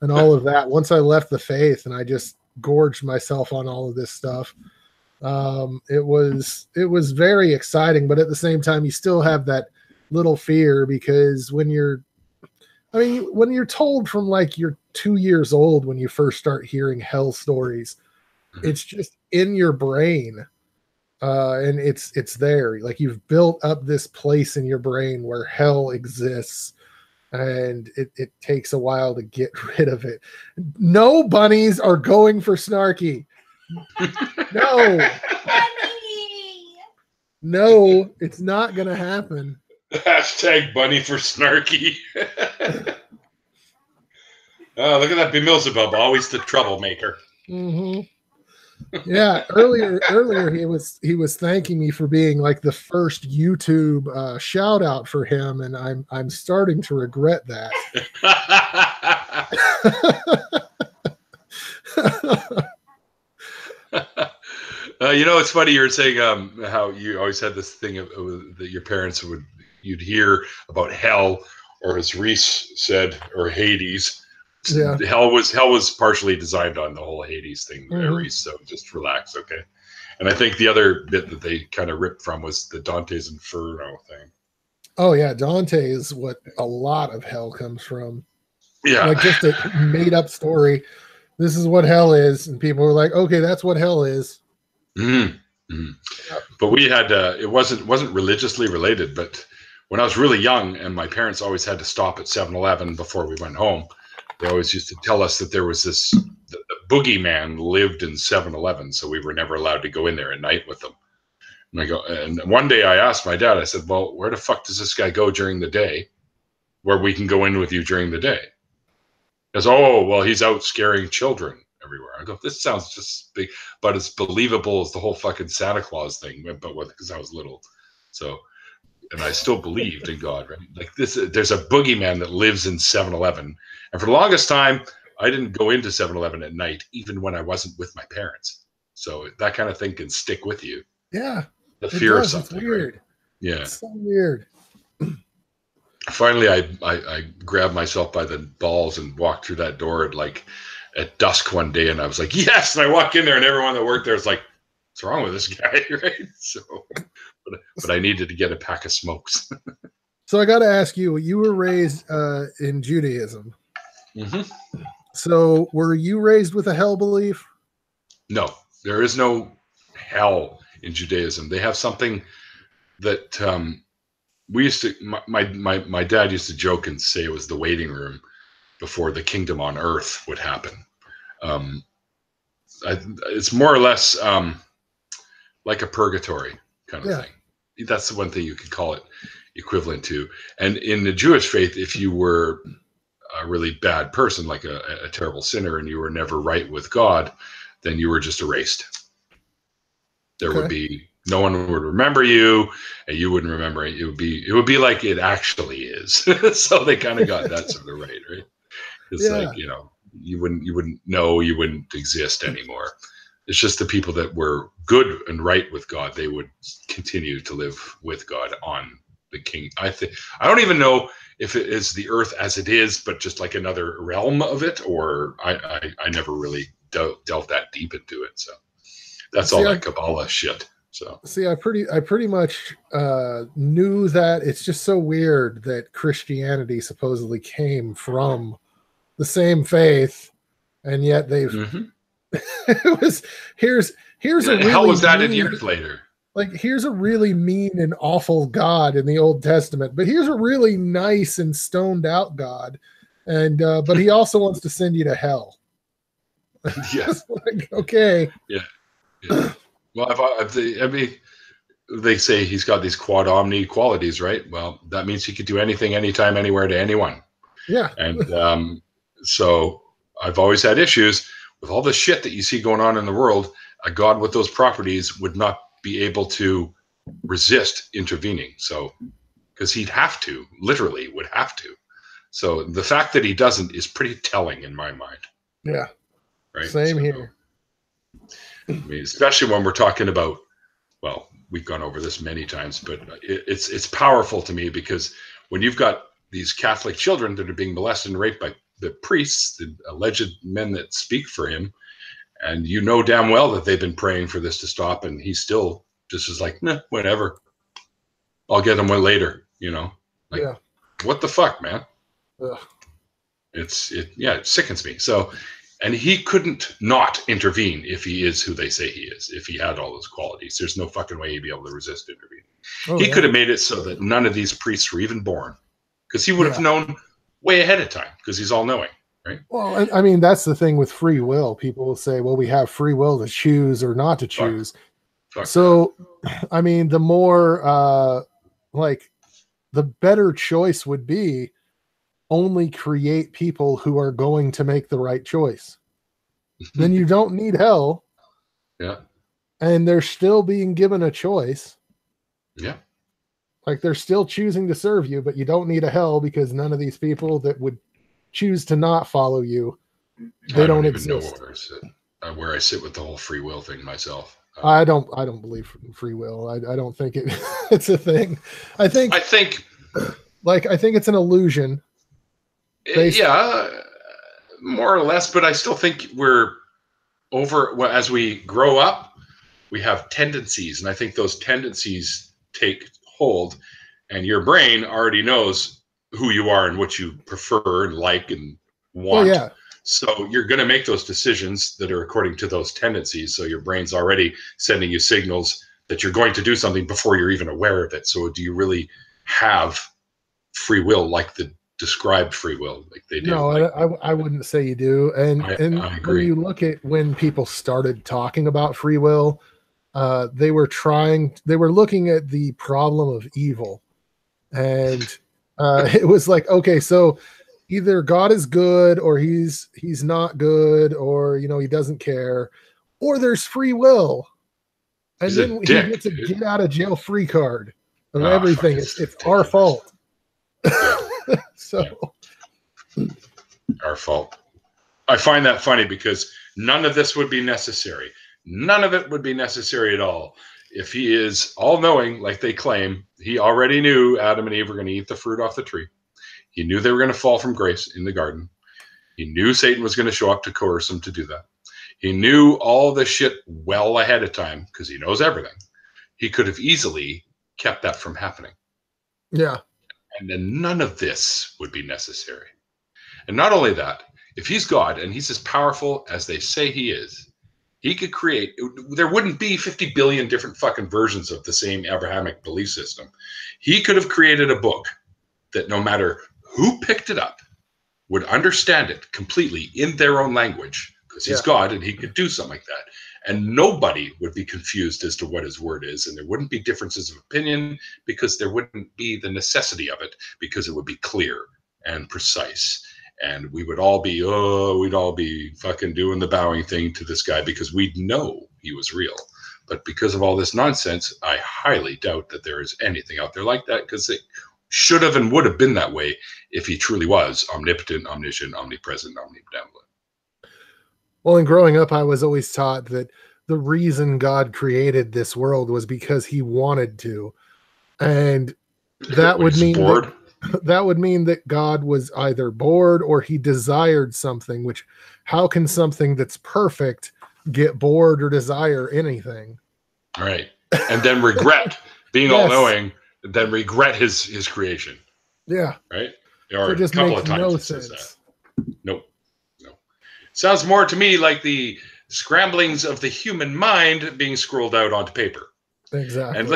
and all of that. Once I left the faith and I just gorged myself on all of this stuff, it was very exciting, but at the same time, you still have that little fear, because when you're told from like you're 2 years old, when you first start hearing hell stories, it's just in your brain, and it's there. Like you've built up this place in your brain where hell exists, and it takes a while to get rid of it. No bunnies are going for Snarky. No. No, it's not going to happen. Hashtag bunny for Snarky. Oh, look at that Beelzebub, always the troublemaker. Mm-hmm. Yeah, earlier he was thanking me for being like the first YouTube shout out for him, and I'm starting to regret that. It's funny you're saying how you always had this thing that your parents you'd hear about hell, or as Reese said, or Hades. Yeah. Hell was partially designed on the whole Hades thing, Reese, so just relax, okay? And I think the other bit that they kind of ripped from was the Dante's Inferno thing. Oh yeah, Dante is what a lot of hell comes from. Yeah. Like just a made up story. This is what hell is, and people were like, okay, that's what hell is. Mm-hmm. Mm-hmm. Yeah. But we had it wasn't religiously related, but when I was really young and my parents always had to stop at 7-Eleven before we went home, they always used to tell us that there was the boogeyman lived in 7-Eleven, so we were never allowed to go in there at night with them. And one day I asked my dad, I said, well, where the fuck does this guy go during the day where we can go in with you during the day? He goes, oh, well, he's out scaring children everywhere. I go, this sounds just big, but it's believable as the whole fucking Santa Claus thing, but because I was little. So and I still believed in God, right? Like this, there's a boogeyman that lives in 7-Eleven. And for the longest time, I didn't go into 7-Eleven at night, even when I wasn't with my parents. So that kind of thing can stick with you. Yeah. The fear of something. It's weird. Right? Yeah. It's so weird. Finally, I grabbed myself by the balls and walked through that door at dusk one day, and I was like, yes! And I walk in there, and everyone that worked there is like, what's wrong with this guy, right? So, but I needed to get a pack of smokes. So I got to ask you, you were raised in Judaism. Mm-hmm. So were you raised with a hell belief? No, there is no hell in Judaism. They have something that we used to. My dad used to joke and say it was the waiting room before the kingdom on earth would happen. It's more or less like a purgatory kind of thing. That's the one thing you could call it equivalent to. And in the Jewish faith, if you were a really bad person, like a terrible sinner, and you were never right with God, then you were just erased. There would be no one would remember you, and you wouldn't remember it. It would be like it actually is. So they kind of got that sort of right? It's like, you know, you wouldn't know, you wouldn't exist anymore. It's just the people that were good and right with God, they would continue to live with God on the king. I don't even know if it is the earth as it is, but just like another realm of it, or I never really delved that deep into it. So that's all that Kabbalah shit. So see, I pretty much knew that. It's just so weird that Christianity supposedly came from the same faith, and yet they've it was here's a really how was that mean, years later? Like, here's a really mean and awful God in the Old Testament, but here's a really nice and stoned out God, and but he also wants to send you to hell. Yes. Like, okay. Yeah. Well, I mean, they say he's got these quad omni qualities, right? Well, that means he could do anything, anytime, anywhere to anyone. Yeah. And so I've always had issues with all the shit that you see going on in the world. A God with those properties would not be able to resist intervening. So, because he'd have to, literally would have to. So the fact that he doesn't is pretty telling in my mind. Yeah. Right. Same here. I mean, especially when we're talking about, well, we've gone over this many times, but it's powerful to me, because when you've got these Catholic children that are being molested and raped by the priests, the alleged men that speak for him, and you know damn well that they've been praying for this to stop, and he still just is like, nah, whatever. I'll get them one later, you know? Like, what the fuck, man? Ugh. It sickens me. So, and he couldn't not intervene if he is who they say he is, if he had all those qualities. There's no fucking way he'd be able to resist intervening. He could have made it so that none of these priests were even born, because he would have known way ahead of time, because he's all-knowing, right? Well, I mean, that's the thing with free will. People will say, well, we have free will to choose or not to choose. Fuck so, that. I mean, the more, like, the better choice would be only create people who are going to make the right choice. Then you don't need hell. Yeah. And they're still being given a choice. Yeah. Like, they're still choosing to serve you, but you don't need a hell, because none of these people that would choose to not follow you, they don't exist. Where I sit with the whole free will thing myself. I don't believe in free will. I don't think it's a thing. I think it's an illusion. Yeah, more or less, but I still think we're as we grow up, we have tendencies, and I think those tendencies take hold, and your brain already knows who you are and what you prefer and like and want. Oh, yeah. So you're going to make those decisions that are according to those tendencies. So your brain's already sending you signals that you're going to do something before you're even aware of it. So do you really have free will, like the described free will like they do? No, I wouldn't say you do. And I agree. When you look at when people started talking about free will, they were looking at the problem of evil. And it was like, okay, so either God is good, or he's not good, or, you know, he doesn't care, or there's free will. And then he gets a get out of jail free card. of everything. It's our fault. So our fault. I find that funny because none of this would be necessary. None of it would be necessary at all. If he is all-knowing, like they claim, he already knew Adam and Eve were going to eat the fruit off the tree. He knew they were going to fall from grace in the garden. He knew Satan was going to show up to coerce them to do that. He knew all this shit well ahead of time because he knows everything. He could have easily kept that from happening. Yeah. And then none of this would be necessary. And not only that, if he's God and he's as powerful as they say he is, he could create, there wouldn't be 50 billion different fucking versions of the same Abrahamic belief system. He could have created a book that no matter who picked it up would understand it completely in their own language because he's God and he could do something like that. And nobody would be confused as to what his word is. And there wouldn't be differences of opinion because there wouldn't be the necessity of it because it would be clear and precise. And we would all be, we'd all be fucking doing the bowing thing to this guy because we'd know he was real. But because of all this nonsense, I highly doubt that there is anything out there like that because it should have and would have been that way if he truly was omnipotent, omniscient, omnipresent, omnibenevolent. Well, in growing up, I was always taught that the reason God created this world was because he wanted to. And that would mean bored. That would mean that God was either bored or he desired something, which how can something that's perfect get bored or desire anything? Right. And then regret being all-knowing, then regret his creation. Yeah. Right? Or just a couple makes of times no it says sense. that. Nope. No. Sounds more to me like the scramblings of the human mind being scrolled out onto paper. Exactly. And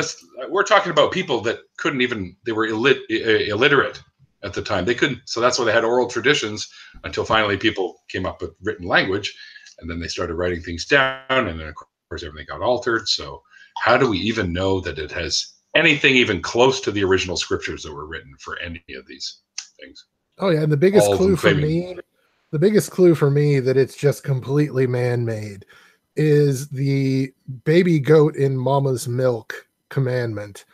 we're talking about people that couldn't even, they were illiterate at the time. They couldn't, so that's why they had oral traditions until finally people came up with written language. And then they started writing things down. And then, of course, everything got altered. So how do we even know that it has anything even close to the original scriptures that were written for any of these things? Oh, yeah. And the biggest clue for me that it's just completely man-made is the baby goat in mama's milk commandment,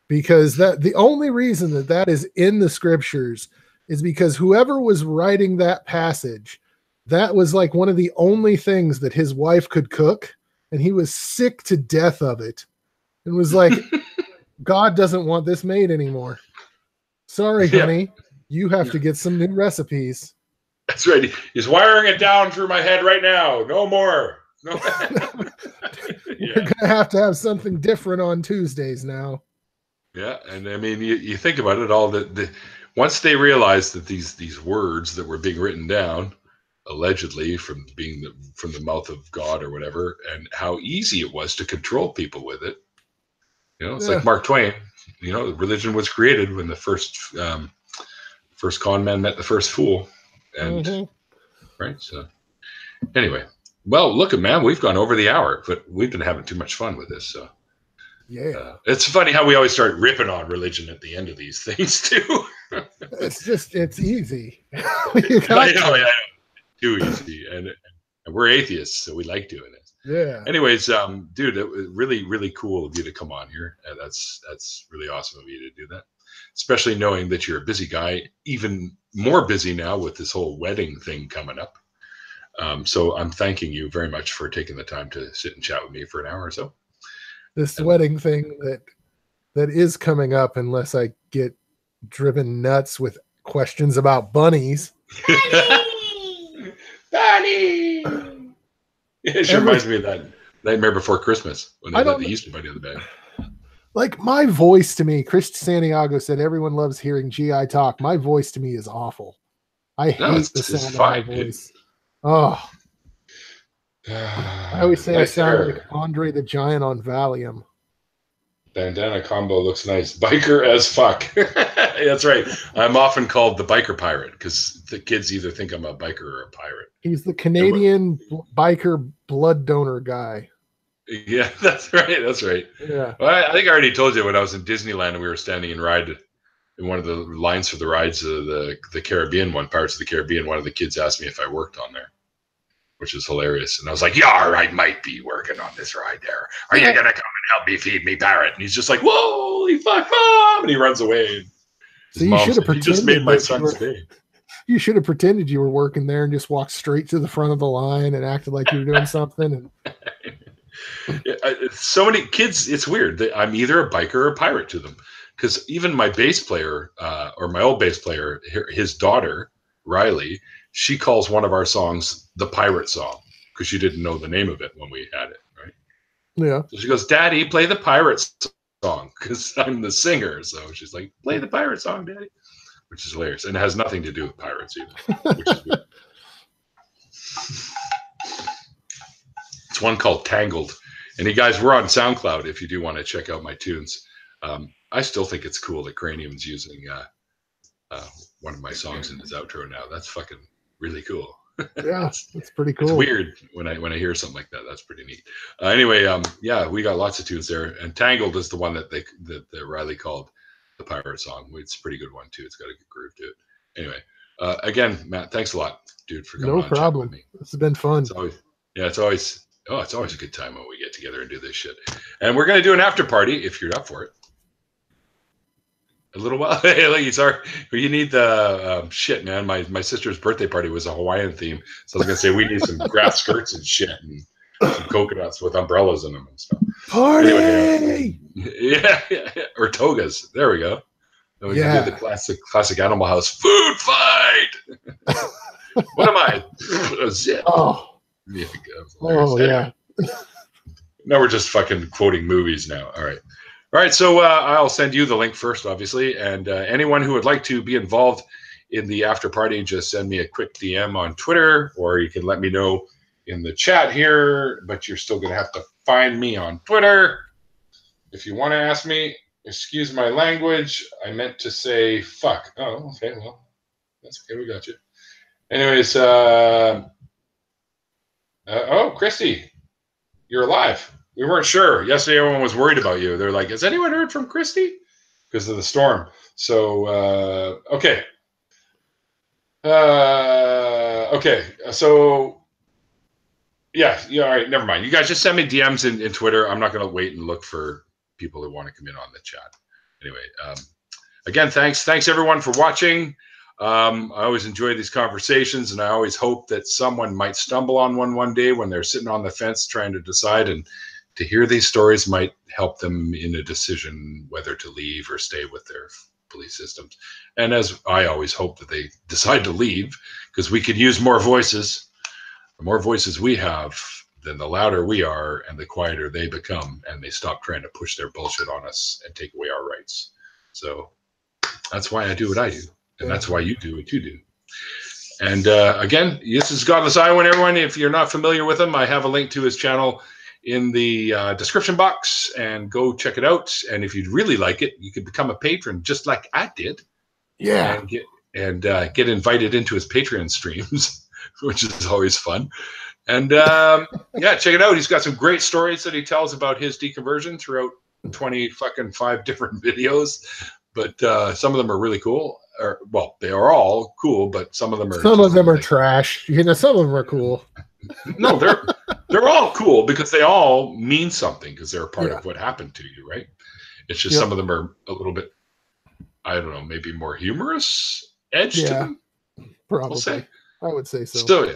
because the only reason that is in the scriptures is because whoever was writing that passage, that was like one of the only things that his wife could cook, and he was sick to death of it and was like, God doesn't want this made anymore. Sorry, honey, you have to get some new recipes. That's right. He's wiring it down through my head right now. No more. No. You're gonna have something different on Tuesdays now. Yeah, and I mean, you think about it all. That once they realized that these words that were being written down, allegedly from the mouth of God or whatever, and how easy it was to control people with it. It's like Mark Twain. Religion was created when the first con man met the first fool, and right. So anyway. Well, look, man, we've gone over the hour, but we've been having too much fun with this. So, it's funny how we always start ripping on religion at the end of these things too. it's easy. I know, too easy, and we're atheists, so we like doing it. Yeah. Anyways, dude, it was really, really cool of you to come on here. That's really awesome of you to do that, especially knowing that you're a busy guy, even more busy now with this whole wedding thing coming up. So I'm thanking you very much for taking the time to sit and chat with me for an hour or so. This wedding thing that is coming up, unless I get driven nuts with questions about bunnies. Bunny! It reminds me of that Nightmare Before Christmas when they let the Easter Bunny in the bed. Like my voice to me, Chris Santiago said everyone loves hearing GI talk. My voice to me is awful. I hate the sound of my voice. Oh, I always say I sound like Andre the Giant on Valium. Bandana combo looks nice. Biker as fuck. That's right. I'm often called the biker pirate because the kids either think I'm a biker or a pirate. He's the Canadian biker blood donor guy. Yeah, that's right. That's right. Yeah. Well, I think I already told you when I was in Disneyland and we were standing in one of the lines for the rides of the Caribbean Pirates of the Caribbean. One of the kids asked me if I worked on there, which is hilarious. And I was like, yeah, I might be working on this ride there. Are you going to come help me feed me parrot. And he's just like, whoa, holy fuck, mom. And he runs away. So you should have He just made pretended my that son's day. you should have pretended you were working there and just walked straight to the front of the line and acted like you were doing something. And so many kids, it's weird. I'm either a biker or a pirate to them. Because even my bass player, or my old bass player, his daughter, Riley, she calls one of our songs the pirate song because she didn't know the name of it when we had it, right? yeah. So she goes, Daddy, play the pirate song because I'm the singer. So she's like, play the pirate song, Daddy, which is hilarious. And it has nothing to do with pirates either, which is weird. It's one called Tangled. And you guys, we're on SoundCloud if you do want to check out my tunes. I still think it's cool that Cranium's using one of my songs in his outro now. That's fucking really cool. Yeah, it's pretty cool. It's weird when I hear something like that. That's pretty neat. Anyway, yeah, we got lots of tunes there, and Tangled is the one that Riley called the pirate song. It's a pretty good one too. It's got a good groove to it. Anyway, again, Matt, thanks a lot, dude, for coming on. No problem. With me. It's been fun. It's always a good time when we get together and do this shit. And we're gonna do an after party if you're up for it. A little while. Hey, look, sorry. You need the shit, man. My sister's birthday party was a Hawaiian theme, so I was gonna say we need some grass skirts and shit, and some coconuts with umbrellas in them and stuff. Party. Anyway, yeah, or togas. There we go. And we can do the classic Animal House food fight. What am I? Zip. Oh, yeah. Now we're just fucking quoting movies now. All right. So I'll send you the link first, obviously. And anyone who would like to be involved in the after party, just send me a quick DM on Twitter, or you can let me know in the chat here. But you're still going to have to find me on Twitter. If you want to ask me, excuse my language. I meant to say fuck. Oh, okay. Well, that's okay. We got you. Anyways, Christy, you're alive. We weren't sure. Yesterday, everyone was worried about you. They're like, has anyone heard from Christy? Because of the storm. So, okay. Okay. So, yeah. All right. Never mind. You guys just send me DMs in Twitter. I'm not going to wait and look for people who want to come in on the chat. Anyway, again, thanks everyone for watching. I always enjoy these conversations, and I always hope that someone might stumble on one day when they're sitting on the fence trying to decide, and to hear these stories might help them in a decision whether to leave or stay with their belief systems. And as I always hope that they decide to leave, because we could use more voices. The more voices we have, then the louder we are and the quieter they become, and they stop trying to push their bullshit on us and take away our rights. So that's why I do what I do. And that's why you do what you do. And again, this is Godless Iowan, everyone. If you're not familiar with him, I have a link to his channel in the description box, and go check it out. And if you'd really like it, you could become a patron just like I did. Yeah. And get invited into his Patreon streams, which is always fun. And yeah, check it out. He's got some great stories that he tells about his deconversion throughout 5 different videos. But some of them are really cool. Well, they are all cool, but some of them are trash. You know, some of them are cool. No, they're all cool because they all mean something, because they're a part of what happened to you, right? It's just some of them are a little bit, I don't know, maybe more humorous edge to them. Probably. I would say so. Still,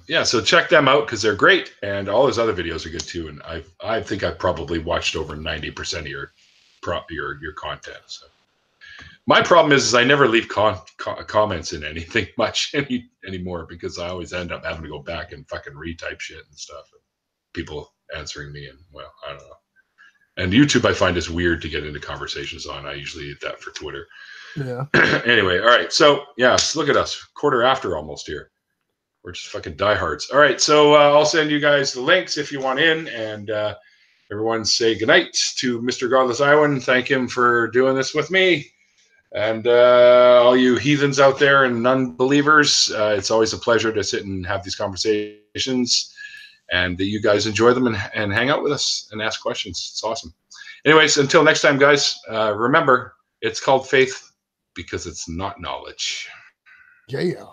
yeah. So check them out because they're great, and all his other videos are good too. And I think I've probably watched over 90% of your content. So my problem is I never leave comments in anything much anymore, because I always end up having to go back and fucking retype shit and stuff. And people answering me, and well, I don't know. And YouTube I find is weird to get into conversations on. I usually eat that for Twitter. Yeah. Anyway, all right. So yes, look at us, quarter after almost here. We're just fucking diehards. All right. So I'll send you guys the links if you want in, and everyone say goodnight to Mr. Godless Iowan. Thank him for doing this with me. And all you heathens out there and unbelievers, it's always a pleasure to sit and have these conversations, and that you guys enjoy them and hang out with us and ask questions. It's awesome. Anyways, until next time, guys, remember, it's called faith because it's not knowledge. Yeah.